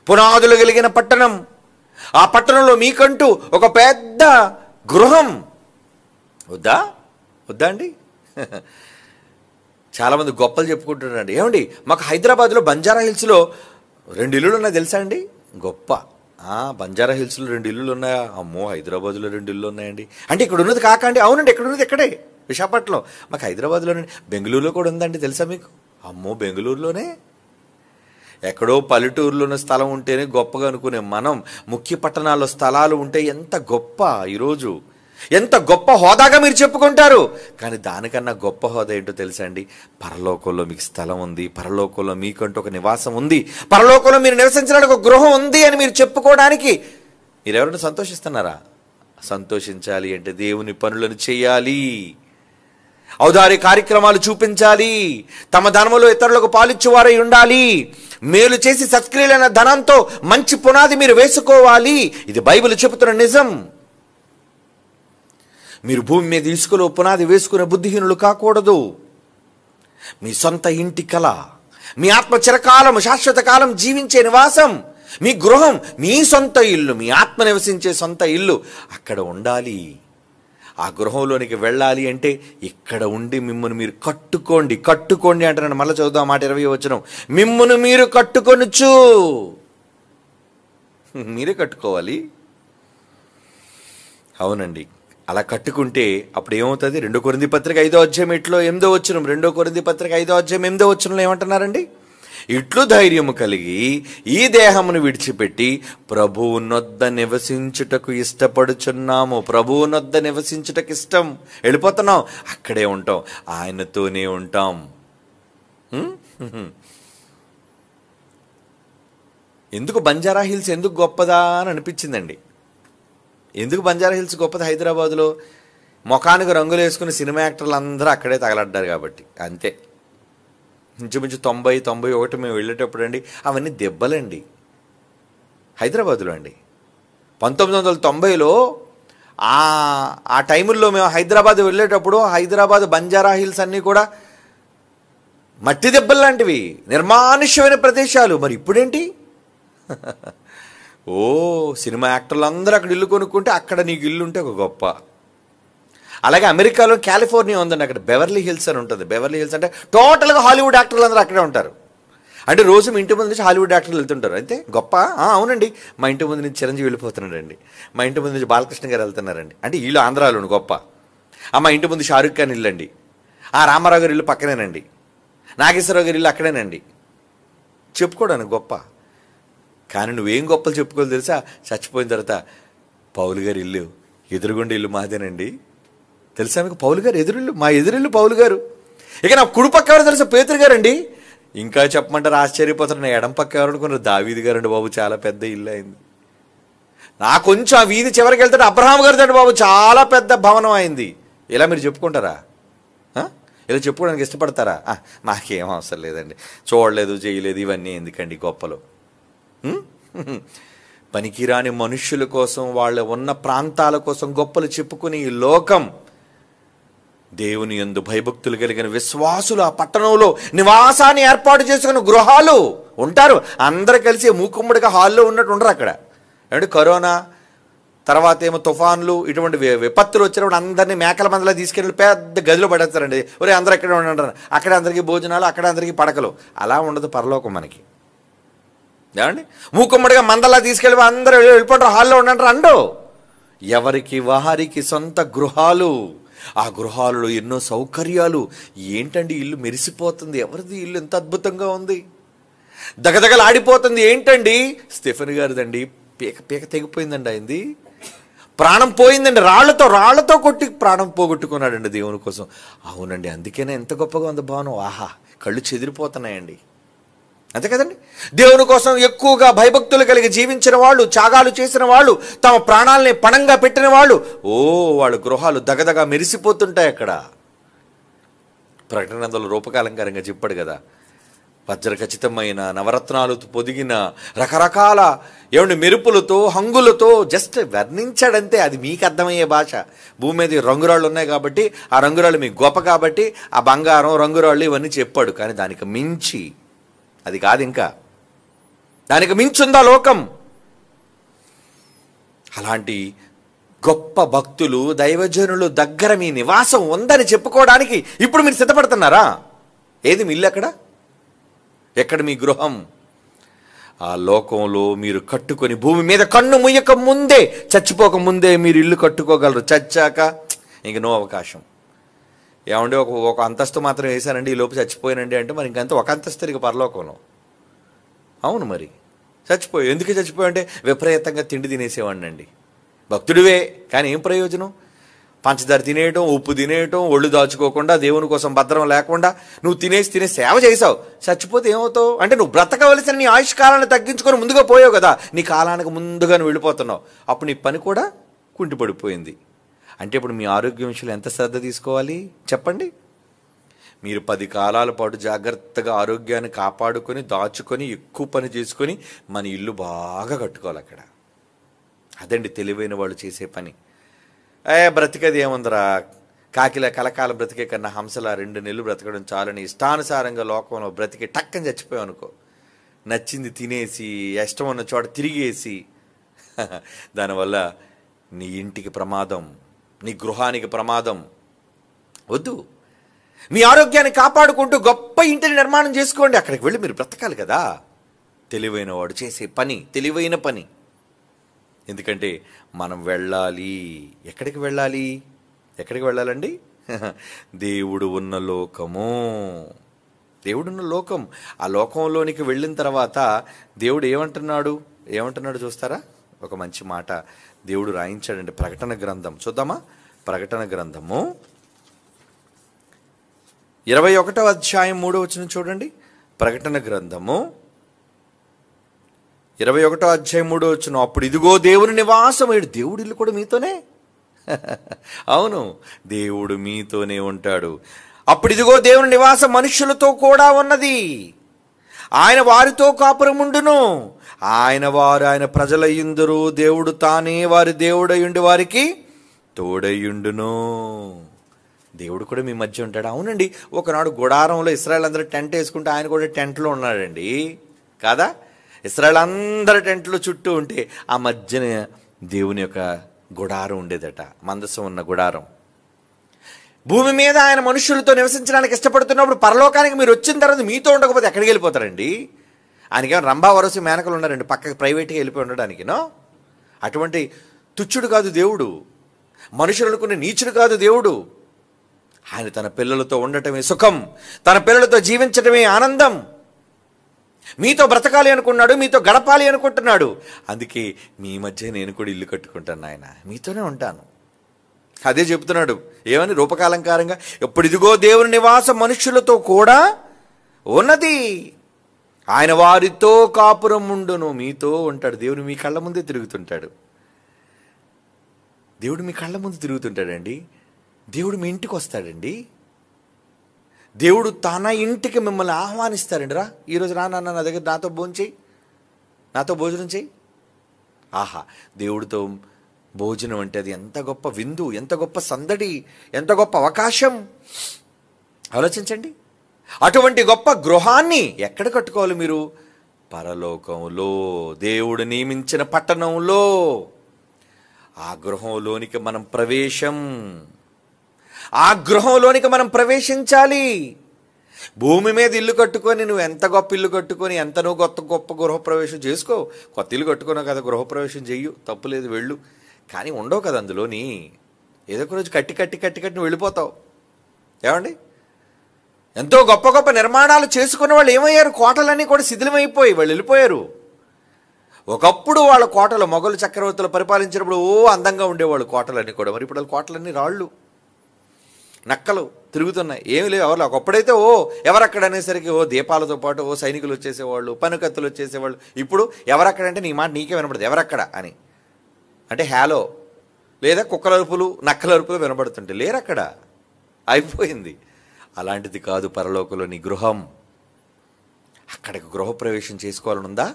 పునాదులు కలిగిన పట్టణం, ఆ పట్టణంలో మీకంటూ ఒక పెద్ద గృహం. వద్దా అండి? చాలామంది గొప్పలు చెప్పుకుంటున్నారండి. ఏమండి, మాకు హైదరాబాద్లో బంజారా హిల్స్లో 2 ఇల్లులు ఉన్నాయి తెలుసా అండి? గొప్ప. బంజారా హిల్స్లో 2 ఇల్లులు ఉన్నాయా? అమ్మో, హైదరాబాద్లో 2 ఇల్లు ఉన్నాయండి. అంటే ఇక్కడ ఉన్నది కాకండి? అవునండి, ఇక్కడ ఉన్నది ఇక్కడే, విశాఖపట్నం. మాకు హైదరాబాద్లోనే, బెంగళూరులో కూడా ఉందండి తెలుసా మీకు? అమ్మో, బెంగళూరులోనే. ఎక్కడో పల్లెటూరులోనే స్థలం ఉంటేనే గొప్పగా అనుకునే మనం, ముఖ్య పట్టణాల్లో స్థలాలు ఉంటే ఎంత గొప్ప, ఈరోజు ఎంత గొప్ప హోదాగా మీరు చెప్పుకుంటారు. కానీ దానికన్నా గొప్ప హోదా ఏంటో తెలుసా అండి? పరలోకంలో మీకు స్థలం ఉంది, పరలోకంలో మీకంటూ ఒక నివాసం ఉంది, పరలోకంలో మీరు నివసించడానికి ఒక గృహం ఉంది అని మీరు చెప్పుకోవడానికి మీరెవరైనా సంతోషిస్తున్నారా? సంతోషించాలి అంటే దేవుని పనులను చేయాలి, ఔదార్య కార్యక్రమాలు చూపించాలి, తమ ధనములో ఇతరులకు పాలిచ్చేవారై ఉండాలి, మేలు చేసి సత్క్రియలైన ధనంతో మంచి పునాది మీరు వేసుకోవాలి. ఇది బైబిల్ చెబుతున్న నిజం. మీరు భూమి మీద ఇసుకలో పునాది వేసుకునే బుద్ధిహీనులు కాకూడదు. మీ సొంత ఇంటి కల, మీ ఆత్మ చిరకాలం, శాశ్వత కాలం జీవించే నివాసం, మీ గృహం, మీ సొంత ఇల్లు, మీ ఆత్మ నివసించే సొంత ఇల్లు అక్కడ ఉండాలి. ఆ గృహంలోనికి వెళ్ళాలి అంటే ఇక్కడ ఉండి మిమ్మల్ని మీరు కట్టుకోండి అంటున్నాను. మళ్ళీ చదువుదాం మాట 20 వచనం. మిమ్మును మీరు కట్టుకొనుచు. మీరే కట్టుకోవాలి. అవునండి, అలా కట్టుకుంటే అప్పుడు ఏమవుతుంది? 2 కొరింథీ పత్రిక 5వ అధ్యాయం 8వ వచనం. 2 కొరింథీ పత్రిక 5వ అధ్యాయం 8వ వచనంలో ఏమంటున్నారండి? ఇట్లు ధైర్యము కలిగి ఈ దేహమును విడిచిపెట్టి ప్రభువునొద్ద నివసించుటకు ఇష్టపడుచున్నాము. ప్రభువునొద్ద నివసించుటకు ఇష్టం. వెళ్ళిపోతున్నాం, అక్కడే ఉంటాం, ఆయనతోనే ఉంటాం. ఎందుకు బంజారా హిల్స్ ఎందుకు గొప్పదా అని అనిపించిందండి. ఎందుకు బంజారా హిల్స్ గొప్పది? హైదరాబాదులో ముఖానికి రంగులు వేసుకుని సినిమా యాక్టర్లు అందరూ అక్కడే తగలడ్డారు కాబట్టి అంతే. ఇంచుమించు 90-91 మేము వెళ్ళేటప్పుడు అండి, అవన్నీ దెబ్బలండి. హైదరాబాదులో అండి 1990లో ఆ టైముల్లో మేము హైదరాబాద్ వెళ్ళేటప్పుడు హైదరాబాద్ బంజారా హిల్స్ అన్నీ కూడా మట్టి దెబ్బలు లాంటివి, నిర్మానుష్యమైన ప్రదేశాలు. మరి ఇప్పుడేంటి? సినిమా యాక్టర్లు అందరూ అక్కడ ఇల్లు కొనుక్కుంటే అక్కడ నీకు ఇల్లు ఉంటే ఒక గొప్ప. అలాగే అమెరికాలో కాలిఫోర్నియా ఉందండి, అక్కడ బెవర్లీ హిల్స్ అని ఉంటుంది. బెవర్లీ హిల్స్ అంటే టోటల్గా హాలీవుడ్ యాక్టర్లు అందరూ అక్కడే ఉంటారు. అంటే రోజు మీ ఇంటి ముందు నుంచి హాలీవుడ్ యాక్టర్లు వెళ్తుంటారు. అయితే గొప్ప. అవునండి, మా ఇంటి ముందు నుంచి చిరంజీవి వెళ్ళిపోతున్నాడండి, మా ఇంటి ముందు నుంచి బాలకృష్ణ గారు వెళ్తున్నారండి. అంటే వీళ్ళు ఆంధ్రాలోని గొప్ప. మా ఇంటి ముందు షారుఖ్ ఖాన్ ఇల్లు అండి, రామారావు గారి ఇల్లు పక్కనేనండి, నాగేశ్వరరావు గారి ఇల్లు అక్కడేనండి. చెప్పుకోవడానికి గొప్ప. కానీ నువ్వేం గొప్పలు చెప్పుకోవాలి తెలుసా? చచ్చిపోయిన తర్వాత పౌలు గారి ఇల్లు ఎదురుగుండి ఇల్లు మాదేనండి. తెలుసా మీకు? పౌలు గారు ఎదురిల్లు, మా ఎదురిల్లు పౌలు గారు. ఇక నా కుడి పక్క ఎవరు తెలుసా? పేతురు గారండి. ఇంకా చెప్పమంటారు, ఆశ్చర్యపోతారు. నా ఎడం పక్క ఎవరు అనుకున్నారు? దావీదు గారండి బాబు, చాలా పెద్ద ఇల్లు అయింది. నా కొంచెం ఆ వీధి చివరికి వెళ్తాడు అబ్రహాం గారిదండి బాబు, చాలా పెద్ద భవనం అయింది. ఇలా మీరు చెప్పుకుంటారా? ఇలా చెప్పుకోవడానికి ఇష్టపడతారా? మాకేం అవసరం లేదండి, చూడలేదు చేయలేదు, ఇవన్నీ ఎందుకండి గొప్పలు? పనికిరాని మనుష్యుల కోసం, వాళ్ళ ఉన్న ప్రాంతాల కోసం గొప్పలు చెప్పుకుని ఈ లోకం దేవుని యందు భయభక్తులు కలిగిన విశ్వాసులు ఆ పట్టణంలో నివాసాన్ని ఏర్పాటు చేసుకుని గృహాలు ఉంటారు. అందరూ కలిసి మూకుమ్మడిగా హాల్లో ఉన్నట్టు ఉండరు అక్కడ. అంటే కరోనా తర్వాత ఏమో తుఫాన్లు ఇటువంటి విపత్తులు వచ్చినప్పుడు అందరినీ మేకల మందలా తీసుకెళ్ళి పెద్ద గదిలో పడేస్తారండి. ఒరే అందరూ ఎక్కడే ఉండంటారు, అక్కడే అందరికీ భోజనాలు, అక్కడే అందరికీ పడకలు. అలా ఉండదు పరలోకం మనకి. ఏమండి? మూకుమ్మడిగా మందలా తీసుకెళ్ళి అందరూ వెళ్ళిపోతారు, హాల్లో ఉండంటారు అండు. ఎవరికి వారికి సొంత గృహాలు, ఆ గృహాలలో ఎన్నో సౌకర్యాలు. ఏంటండి ఇల్లు మెరిసిపోతుంది? ఎవరిది ఇల్లు ఎంత అద్భుతంగా ఉంది, దగదగలు ఆడిపోతుంది. ఏంటండి? స్టెఫెన్ గారిదండి, పీక తెగిపోయిందండి, అయింది, ప్రాణం పోయిందండి, రాళ్లతో కొట్టి ప్రాణం పోగొట్టుకున్నాడండి దేవుని కోసం. అవునండి, అందుకేనే ఎంత గొప్పగా ఉంది భవనం. ఆహా, కళ్ళు చెదిరిపోతున్నాయండి. అంతే కదండి. దేవుని కోసం ఎక్కువగా భయభక్తులు కలిగి జీవించిన వాళ్ళు, త్యాగాలు చేసిన వాళ్ళు, తమ ప్రాణాలని పణంగా పెట్టిన వాళ్ళు, వాళ్ళ గృహాలు దగదగా మెరిసిపోతుంటాయి. అక్కడ ప్రకటన గ్రంథంలో రూపకాలంకారంగా చెప్పాడు కదా, వజ్రఖచ్చితమైన నవరత్నాలతో పొదిగిన రకరకాల మెరుపులతో, హంగులతో, జస్ట్ వర్ణించాడంతే. అది మీకు అర్థమయ్యే భాష. భూమి మీద రంగురాళ్ళు ఉన్నాయి కాబట్టి, ఆ రంగురాళ్ళు మీకు గొప్ప కాబట్టి, ఆ బంగారం, రంగురాళ్ళు ఇవన్నీ చెప్పాడు. కానీ దానికి మించి అది కాదు, ఇంకా దానికి మించుందా లోకం. అలాంటి గొప్ప భక్తులు, దైవజనులు దగ్గర మీ నివాసం ఉందని చెప్పుకోవడానికి ఇప్పుడు మీరు సిద్ధపడుతున్నారా? ఏది మీ ఇల్లు? ఎక్కడ మీ గృహం? ఆ లోకంలో మీరు కట్టుకొని భూమి మీద కన్ను ముయ్యక ముందే, చచ్చిపోక ముందే మీరు ఇల్లు కట్టుకోగలరు. చచ్చాక ఇంక నో అవకాశం. ఏమంటే ఒక అంతస్తు మాత్రం వేశానండి, ఈ లోపు చచ్చిపోయానండి అంటే మరి ఇంకంతా ఒక అంతస్తు ఇక పరలోకంలో. అవును, మరి చచ్చిపోయి ఎందుకు చచ్చిపోయావంటే విపరీతంగా తిండి తినేసేవాడిని అండి. భక్తుడివే, కానీ ఏం ప్రయోజనం? పంచదార తినేయటం, ఉప్పు తినేయటం, ఒళ్ళు దాచుకోకుండా, దేవుని కోసం భద్రం లేకుండా నువ్వు తినేసి సేవ చేసావు. చచ్చిపోతే ఏమవుతావు అంటే నువ్వు బ్రతకవలసిన నీ ఆయుష్ కాలాన్ని తగ్గించుకొని ముందుగా పోయావు కదా, నీ కాలానికి ముందుగా నువ్వు వెళ్ళిపోతున్నావు. అప్పుడు నీ పని కూడా కుంటిపడిపోయింది. అంటే ఇప్పుడు మీ ఆరోగ్యం విషయంలో ఎంత శ్రద్ధ తీసుకోవాలి చెప్పండి? మీరు 10 కాలాల పాటు జాగ్రత్తగా ఆరోగ్యాన్ని కాపాడుకొని, దాచుకొని, ఎక్కువ పని చేసుకొని మన ఇల్లు బాగా కట్టుకోవాలి. అక్కడ అదండి తెలివైన వాళ్ళు చేసే పని. బ్రతికేది ఏముందరా, కాకిలా కలకాలం బ్రతికే కన్నా హంసలా 2 నెలలు బ్రతకడం చాలని ఇష్టానుసారంగా లోకంలో బ్రతికి టక్కని చచ్చిపోయావు అనుకో, నచ్చింది తినేసి, ఇష్టం ఉన్న చోట తిరిగేసి, దానివల్ల నీ ఇంటికి ప్రమాదం, నీ గృహానికి ప్రమాదం. వద్దు. మీ ఆరోగ్యాన్ని కాపాడుకుంటూ గొప్ప ఇంటిని నిర్మాణం చేసుకోండి. అక్కడికి వెళ్ళి మీరు బ్రతకాలి కదా. తెలివైన వాడు చేసే పని తెలివైన పని. ఎందుకంటే మనం వెళ్ళాలి. ఎక్కడికి వెళ్ళాలి? ఎక్కడికి వెళ్ళాలండి? దేవుడు ఉన్న లోకము. దేవుడున్న లోకం. ఆ లోకంలోనికి వెళ్ళిన తర్వాత దేవుడు ఏమంటున్నాడు చూస్తారా? ఒక మంచి మాట దేవుడు రాయించాడండి. ప్రకటన గ్రంథం చూద్దామా? ప్రకటన గ్రంథము 21వ అధ్యాయం 3వ వచనం చూడండి. ప్రకటన గ్రంథము 21వ అధ్యాయం 3వ వచనం. అప్పుడు ఇదిగో దేవుని నివాసం. దేవుడి ఇల్లు కూడా మీతోనే. అవును, దేవుడు మీతోనే ఉంటాడు. అప్పుడు ఇదిగో దేవుని నివాసం మనుష్యులతో కూడా ఉన్నది. ఆయన వారితో కాపురముండును. ఆయన వారు ఆయన ప్రజలయ్యుందురు. దేవుడు తానే వారి దేవుడయ్యుండి వారికి తోడయ్యుండును. దేవుడు కూడా మీ మధ్య ఉంటాడు. అవునండి, ఒకనాడు గుడారంలో ఇశ్రాయేల్ అందరూ టెంట్ వేసుకుంటే ఆయన కూడా టెంట్లో ఉన్నాడండి కాదా? ఇశ్రాయేల్ అందరు టెంట్లో చుట్టూ ఉంటే ఆ మధ్యన దేవుని యొక్క గుడారం ఉండేదట, మందసం ఉన్న గుడారం. భూమి మీద ఆయన మనుషులతో నివసించడానికి ఇష్టపడుతున్నప్పుడు పరలోకానికి మీరు వచ్చిన తర్వాత మీతో ఉండకపోతే ఎక్కడికి వెళ్ళిపోతారండి? ఆయనకేమో రంభా వరసి మేనకలు ఉన్నారండి పక్కకి ప్రైవేట్గా వెళ్ళిపోయి ఉండడానికినో? అటువంటి తుచ్చుడు కాదు దేవుడు. మనుషులనుకునే నీచుడు కాదు దేవుడు. ఆయన తన పిల్లలతో ఉండటమే సుఖం, తన పిల్లలతో జీవించటమే ఆనందం. మీతో బ్రతకాలి అనుకున్నాడు, మీతో గడపాలి అనుకుంటున్నాడు. అందుకే మీ మధ్య నేను కూడా ఇల్లు కట్టుకుంటాను. ఆయన మీతోనే ఉంటాను. అదే చెప్తున్నాడు. ఏమని? రూపకాలంకారంగా, ఎప్పుడు ఇదిగో దేవుని నివాసం మనుష్యులతో కూడా ఉన్నది. ఆయన వారితో కాపురం ఉండును. మీతో ఉంటాడు. దేవుడు మీ కళ్ళ ముందే తిరుగుతుంటాడు. దేవుడు మీ కళ్ళ ముందు తిరుగుతుంటాడండి. దేవుడు మీ ఇంటికి వస్తాడండి. దేవుడు తన ఇంటికి మిమ్మల్ని ఆహ్వానిస్తారండి. రా, ఈరోజు రా నాన్న, నా దగ్గర నాతో భోంచేయి, నాతో భోజనం చేయి. ఆహా, దేవుడితో భోజనం అంటే అది ఎంత గొప్ప విందు, ఎంత గొప్ప సందడి, ఎంత గొప్ప అవకాశం. ఆలోచించండి. అటువంటి గొప్ప గృహాన్ని ఎక్కడ కట్టుకోవాలి మీరు? పరలోకంలో, దేవుడు నియమించిన పట్టణంలో. ఆ గృహంలోనికి మనం ప్రవేశం, ఆ గృహంలోనికి మనం ప్రవేశించాలి. భూమి మీద ఇల్లు కట్టుకొని నువ్వు ఎంత గొప్ప ఇల్లు కట్టుకొని ఎంత నువ్వు గొప్ప గృహప్రవేశం చేసుకో. కొత్త ఇల్లు కట్టుకున్నావు కదా, గృహప్రవేశం చెయ్యు, తప్పులేదు, వెళ్ళు. కానీ ఉండవు కదా అందులోని. ఏదో ఒక రోజు కట్టి నువ్వు వెళ్ళిపోతావు. ఏమండి? ఎంతో గొప్ప నిర్మాణాలు చేసుకున్న వాళ్ళు ఏమయ్యారు? కోటలన్నీ కూడా శిథిలమైపోయి వాళ్ళు వెళ్ళిపోయారు. ఒకప్పుడు వాళ్ళ కోటలు మొఘలు చక్రవర్తులు పరిపాలించినప్పుడు అందంగా ఉండేవాళ్ళు కోటలన్నీ కూడా. మరి ఇప్పుడు వాళ్ళ కోటలన్నీ రాళ్ళు. నక్కలు తిరుగుతున్నాయి, ఏమి లేవు ఎవరు. ఒకప్పుడైతే ఎవరక్కడ అనేసరికి దీపాలతో పాటు సైనికులు వచ్చేసేవాళ్ళు, పనుకత్తులు వచ్చేసేవాళ్ళు. ఇప్పుడు ఎవరక్కడంటే నీ మాట నీకే వినపడదు, ఎవరక్కడ అని. అంటే హ్యాలో లేదా కుక్కల అరుపులు, నక్కల అరుపులు వినపడుతుంటే లేరక్కడ, అయిపోయింది. అలాంటిది కాదు పరలోకంలో నీ గృహం. అక్కడికి గృహప్రవేశం చేసుకోవాలనుందా?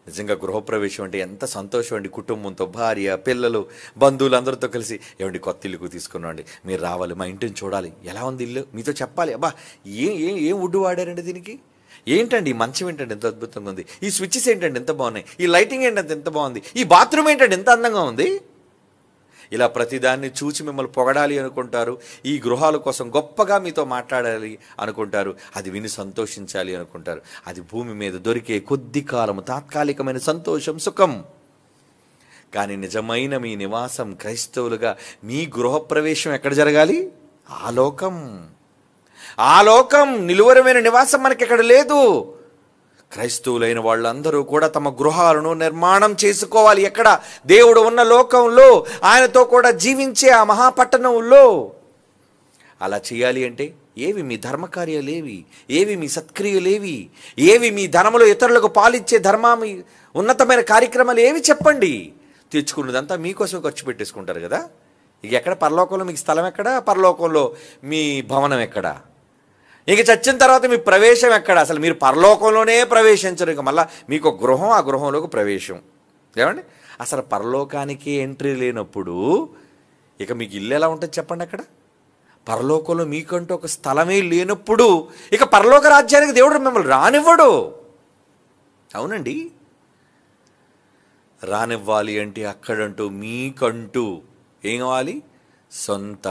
నిజంగా గృహప్రవేశం అంటే ఎంత సంతోషం అండి. కుటుంబంతో, భార్య, పిల్లలు, బంధువులు అందరితో కలిసి ఏమండి కొత్త ఇల్లుకు తీసుకున్నాండి, మీరు రావాలి, మా ఇంటిని చూడాలి, ఎలా ఉంది ఇల్లు మీతో చెప్పాలి. అబ్బా ఏం వుడ్ వాడారండి దీనికి, ఏంటండి ఈ మంచం ఏంటంటే ఎంత అద్భుతంగా ఉంది, ఈ స్విచ్చెస్ ఏంటంటే ఎంత బాగున్నాయి, ఈ లైటింగ్ ఏంటంటే ఎంత బాగుంది, ఈ బాత్రూమ్ ఏంటంటే ఎంత అందంగా ఉంది. ఇలా ప్రతిదాన్ని చూచి మిమ్మల్ని పొగడాలి అనుకుంటారు. ఈ గృహాల కోసం గొప్పగా మీతో మాట్లాడాలి అనుకుంటారు. అది విని సంతోషించాలి అనుకుంటారు. అది భూమి మీద దొరికే కొద్ది కాలము తాత్కాలికమైన సంతోషం, సుఖం. కానీ నిజమైన మీ నివాసం క్రైస్తవులుగా మీ గృహప్రవేశం ఎక్కడ జరగాలి? ఆ లోకం నిలువరమైన నివాసం మనకి ఎక్కడ లేదు. క్రైస్తవులైన వాళ్ళందరూ కూడా తమ గృహాలను నిర్మాణం చేసుకోవాలి. ఎక్కడ? దేవుడు ఉన్న లోకంలో, ఆయనతో కూడా జీవించే ఆ మహాపట్టణంలో. అలా చేయాలి అంటే ఏవి మీ ధర్మకార్యాలేవి, ఏవి మీ సత్క్రియలేవి, ఏవి మీ ధనములో ఇతరులకు పాలిచ్చే ధర్మామి ఉన్నతమైన కార్యక్రమాలు ఏవి చెప్పండి. తెచ్చుకున్నదంతా మీకోసం ఖర్చు పెట్టేసుకుంటారు కదా. ఇక ఎక్కడ పరలోకంలో మీకు స్థలం ఎక్కడ, పరలోకంలో మీ భవనం ఎక్కడ, ఇక చచ్చిన తర్వాత మీ ప్రవేశం ఎక్కడ? అసలు మీరు పరలోకంలోనే ప్రవేశించరు. ఇక మళ్ళీ మీకు ఒక గృహం, ఆ గృహంలోకి ప్రవేశం. ఏమండి, అసలు పరలోకానికి ఎంట్రీ లేనప్పుడు ఇక మీకు ఇల్లు ఎలా ఉంటుంది చెప్పండి. అక్కడ పరలోకంలో మీకంటూ ఒక స్థలమే లేనప్పుడు ఇక పరలోక రాజ్యానికి దేవుడు మిమ్మల్ని రానివ్వడు. అవునండి, రానివ్వాలి అంటే అక్కడంటూ మీకంటూ ఏం కావాలి? సొంత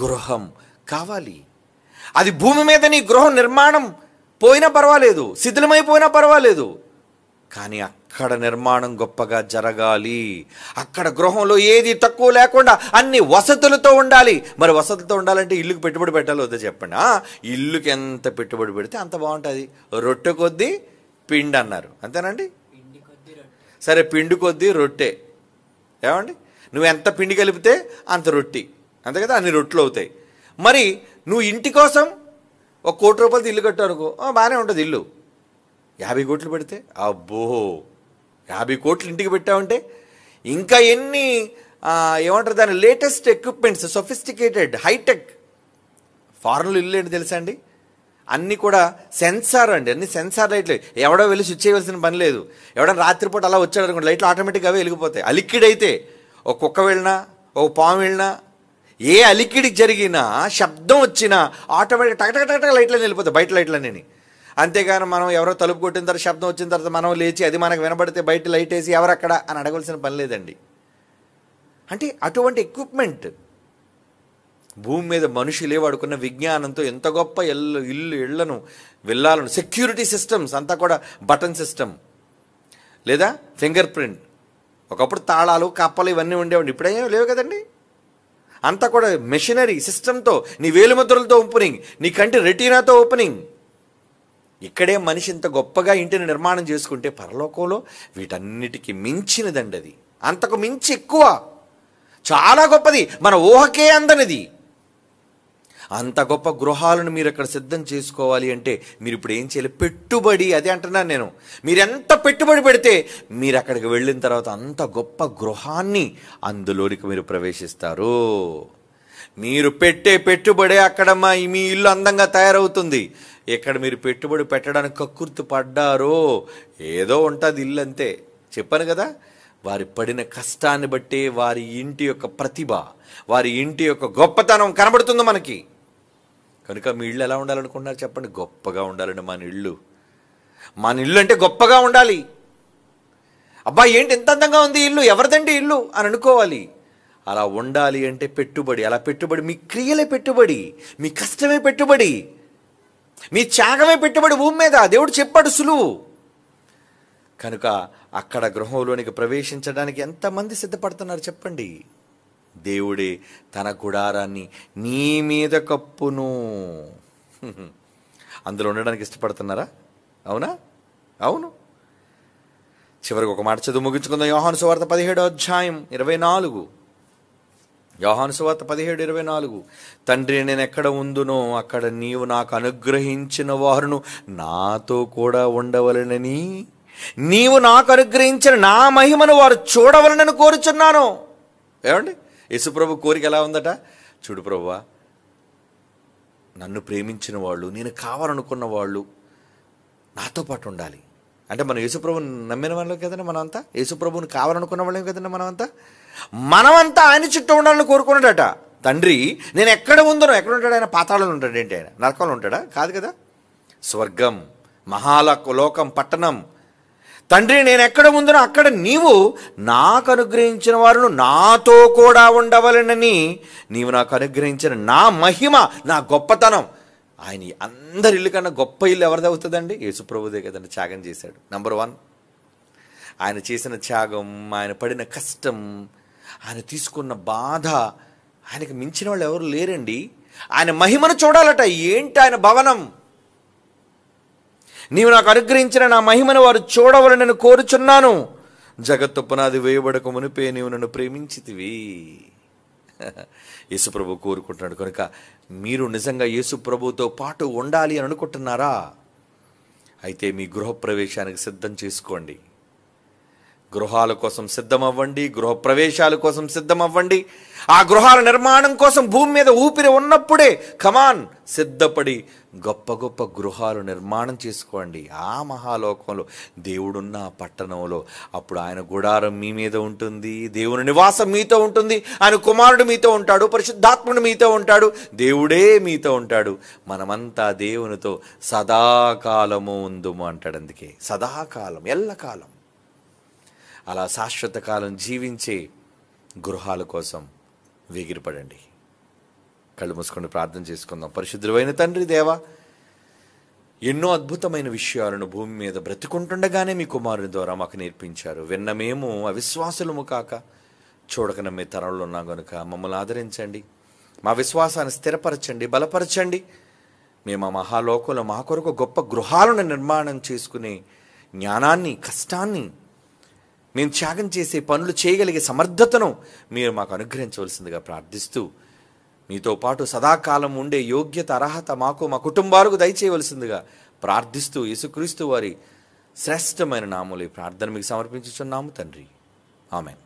గృహం కావాలి. అది భూమి మీద నీ గృహం నిర్మాణం పోయినా పర్వాలేదు, శిథిలమైపోయినా పర్వాలేదు, కానీ అక్కడ నిర్మాణం గొప్పగా జరగాలి. అక్కడ గృహంలో ఏది తక్కువ లేకుండా అన్ని వసతులతో ఉండాలి. మరి వసతులతో ఉండాలంటే ఇల్లుకి పెట్టుబడి పెట్టాలి వద్దా చెప్పండి. ఇల్లుకి ఎంత పెట్టుబడి పెడితే అంత బాగుంటుంది. రొట్టె కొద్దీ పిండి అన్నారు, అంతేనండి. సరే, పిండి కొద్దీ రొట్టె. ఏమండి, నువ్వు ఎంత పిండి కలిపితే అంత రొట్టి, అంతే కదా, అన్ని రొట్టెలు అవుతాయి. మరి నువ్వు ఇంటి కోసం 1 కోటి రూపాయలతో ఇల్లు కట్టావు అనుకో, బాగానే ఉంటుంది ఇల్లు. 50 కోట్లు పెడితే అబ్బో, 50 కోట్లు ఇంటికి పెట్టావంటే ఇంకా ఎన్ని ఏమంటారు దాని లేటెస్ట్ ఎక్విప్మెంట్స్, సొఫిస్టికేటెడ్ హైటెక్. ఫారెన్లో ఇల్లు ఏంటి తెలుసా అండి, అన్నీ కూడా సెన్సార్ అండి, అన్ని సెన్సార్ లైట్లు. ఎవడో వెళ్ళి స్విచ్ చేయవలసిన పని లేదు. ఎవడన్నా రాత్రిపూట అలా వచ్చాడు అనుకోండి, లైట్లు ఆటోమేటిక్గా వెలిగిపోతాయి. అలిక్కిడైతే ఒక కుక్క వెళ్ళినా, ఒక పాము వెళ్ళినా, ఏ అలికిడికి జరిగినా, శబ్దం వచ్చినా ఆటోమేటిక్ టకటక లైట్లని వెళ్ళిపోతాయి, బయట లైట్లన్నీ. అంతేగాని మనం ఎవరో తలుపు కొట్టిన తర్వాత శబ్దం వచ్చిన తర్వాత మనం లేచి అది మనకు వినబడితే బయట లైట్ వేసి ఎవరక్కడ అని అడగవలసిన పని లేదండి. అంటే అటువంటి ఎక్విప్మెంట్ భూమి మీద మనుషులే వాడుకున్న విజ్ఞానంతో ఎంత గొప్ప ఇళ్లను, విల్లాలను, సెక్యూరిటీ సిస్టమ్స్ అంతా కూడా బటన్ సిస్టమ్ లేదా ఫింగర్ ప్రింట్. ఒకప్పుడు తాళాలు, కప్పలు ఇవన్నీ ఉండేవండి, ఇప్పుడేం లేవు కదండి. అంతా కూడా మెషినరీ సిస్టంతో, నీ వేలుముద్రలతో ఓపెనింగ్, నీ కంటి రెటీనాతో ఓపెనింగ్. ఇక్కడే మనిషి ఇంత గొప్పగా ఇంటిని నిర్మాణం చేసుకుంటే పరలోకంలో వీటన్నిటికీ మించినదండి. అది అంతకు మించి ఎక్కువ, చాలా గొప్పది, మన ఊహకే అందనిది. అంత గొప్ప గృహాలను మీరు అక్కడ సిద్ధం చేసుకోవాలి అంటే మీరు ఇప్పుడు ఏం చేయాలి? పెట్టుబడి. అదే అంటున్నాను నేను. మీరు ఎంత పెట్టుబడి పెడితే మీరు అక్కడికి వెళ్ళిన తర్వాత అంత గొప్ప గృహాన్ని అందులోనికి మీరు ప్రవేశిస్తారు. మీరు పెట్టే పెట్టుబడే అక్కడ మీ ఇల్లు అందంగా తయారవుతుంది. ఎక్కడ మీరు పెట్టుబడి పెట్టడానికి కక్కుర్తి పడ్డారో ఏదో ఉంటుంది ఇల్లు, అంతే. చెప్పాను కదా, వారి పడిన కష్టాన్ని బట్టే వారి ఇంటి యొక్క ప్రతిభ, వారి ఇంటి యొక్క గొప్పతనం కనబడుతుంది మనకి. కనుక మీ ఇల్లు ఎలా ఉండాలనుకుంటున్నారు చెప్పండి? గొప్పగా ఉండాలండి మన ఇల్లు అంటే గొప్పగా ఉండాలి. అబ్బా ఏంటి ఎంత అందంగా ఉంది ఇల్లు, ఎవరిదండి ఇల్లు అని అనుకోవాలి. అలా ఉండాలి అంటే పెట్టుబడి. అలా పెట్టుబడి మీ క్రియలే పెట్టుబడి, మీ కష్టమే పెట్టుబడి, మీ త్యాగమే పెట్టుబడి భూమి మీద. దేవుడు చెప్పాడు సులువు. కనుక అక్కడ గృహంలోనికి ప్రవేశించడానికి ఎంతమంది సిద్ధపడుతున్నారు చెప్పండి? దేవుడే తన గుడారాన్ని నీ మీద కప్పును. అందులో ఉండడానికి ఇష్టపడుతున్నారా? అవునా? అవును. చివరికి ఒక మాట చదువు ముగించుకుందాం. యోహాను సువార్త 17వ అధ్యాయం 24. యోహాను సువార్త 17:24, తండ్రి నేను ఎక్కడ ఉందునో అక్కడ నీవు నాకు అనుగ్రహించిన వారును నాతో కూడా ఉండవలెనని నీవు నాకు అనుగ్రహించిన నా మహిమను వారు చూడవలనని కోరుచున్నాను. ఏమండి, యేసుప్రభు కోరిక ఎలా ఉందట? చూడు ప్రభువా, నన్ను ప్రేమించిన వాళ్ళు, నేను కావాలనుకున్న వాళ్ళు నాతో పాటు ఉండాలి. అంటే మనం యేసుప్రభుని నమ్మిన వాళ్ళం కదండి, మనమంతా యేసుప్రభుని కావాలనుకున్న వాళ్ళం కదండి. మనమంతా ఆయన చుట్టూ ఉండాలని కోరుకున్నాడట. తండ్రి నేను ఎక్కడ ఉందనో, ఎక్కడ ఉంటాడు ఆయన? పాతాళంలో ఉంటాడు ఏంటి? ఆయన నరకంలో ఉంటాడా? కాదు కదా. స్వర్గం, మహాలోకం, పట్టణం. తండ్రి నేను ఎక్కడ ఉందనో అక్కడ నీవు నాకు అనుగ్రహించిన వారును నాతో కూడా ఉండవలెనని నీవు నాకు అనుగ్రహించిన నా మహిమ, నా గొప్పతనం. ఆయన అందరి ఇల్లు కన్నా గొప్ప ఇల్లు ఎవరిది అవుతుందండి? యేసుప్రభుదే కదండి. త్యాగం చేశాడు. నంబర్ 1, ఆయన చేసిన త్యాగం, ఆయన పడిన కష్టం, ఆయన తీసుకున్న బాధ, ఆయనకు మించిన వాళ్ళు ఎవరు లేరండి. ఆయన మహిమను చూడాలట. ఏంటి ఆయన భవనం? నీవు నాకు అనుగ్రహించిన నా మహిమను వారు చూడవలనని కోరుచున్నాను. జగత్తు పునాది వేయబడక మునిపే నీవు నన్ను ప్రేమించితివి. యేసుప్రభు కోరుకుంటున్నాడు. కనుక మీరు నిజంగా యేసుప్రభుతో పాటు ఉండాలి అని అనుకుంటున్నారా? అయితే మీ గృహప్రవేశానికి సిద్ధం చేసుకోండి. గృహాల కోసం సిద్ధమవ్వండి, గృహప్రవేశాల కోసం సిద్ధమవ్వండి. ఆ గృహాల నిర్మాణం కోసం భూమి మీద ఊపిరి ఉన్నప్పుడే కమాన్ సిద్ధపడి గొప్ప గొప్ప గృహాలు నిర్మాణం చేసుకోండి. ఆ మహాలోకంలో, దేవుడున్న ఆ పట్టణంలో అప్పుడు ఆయన గుడారం మీ మీద ఉంటుంది, దేవుని నివాసం మీతో ఉంటుంది, ఆయన కుమారుడు మీతో ఉంటాడు, పరిశుద్ధాత్ముడు మీతో ఉంటాడు, దేవుడే మీతో ఉంటాడు. మనమంతా దేవునితో సదాకాలము ఉందుము అంటాడు. అందుకే సదాకాలం, ఎల్లకాలం అలా శాశ్వత కాలం జీవించే గృహాల కోసం వేగిరపడండి. కళ్ళు మూసుకొని ప్రార్థన చేసుకుందాం. పరిశుద్ధుడైన తండ్రి దేవా, ఎన్నో అద్భుతమైన విషయాలను భూమి మీద బ్రతికుంటుండగానే మీ కుమారుని ద్వారా మాకు నేర్పించారు. విన్న మేము అవిశ్వాసులము కాక చూడక నమ్మే తరంలో ఉన్నాం కనుక మమ్మల్ని ఆదరించండి. మా విశ్వాసాన్ని స్థిరపరచండి, బలపరచండి. మేము ఆ మహాలోకంలో మా కొరకు గొప్ప గృహాలను నిర్మాణం చేసుకునే జ్ఞానాన్ని, కష్టాన్ని, మేము త్యాగం చేసే పనులు చేయగలిగే సమర్థతను మీరు మాకు అనుగ్రహించవలసిందిగా ప్రార్థిస్తూ, మీతో పాటు సదాకాలం ఉండే యోగ్యత, అర్హత మాకు, మా కుటుంబాలకు దయచేయవలసిందిగా ప్రార్థిస్తూ, యేసుక్రీస్తు వారి శ్రేష్టమైన నామములో ఈ ప్రార్థన మీకు సమర్పించుచున్నాము తండ్రి. ఆమేన్.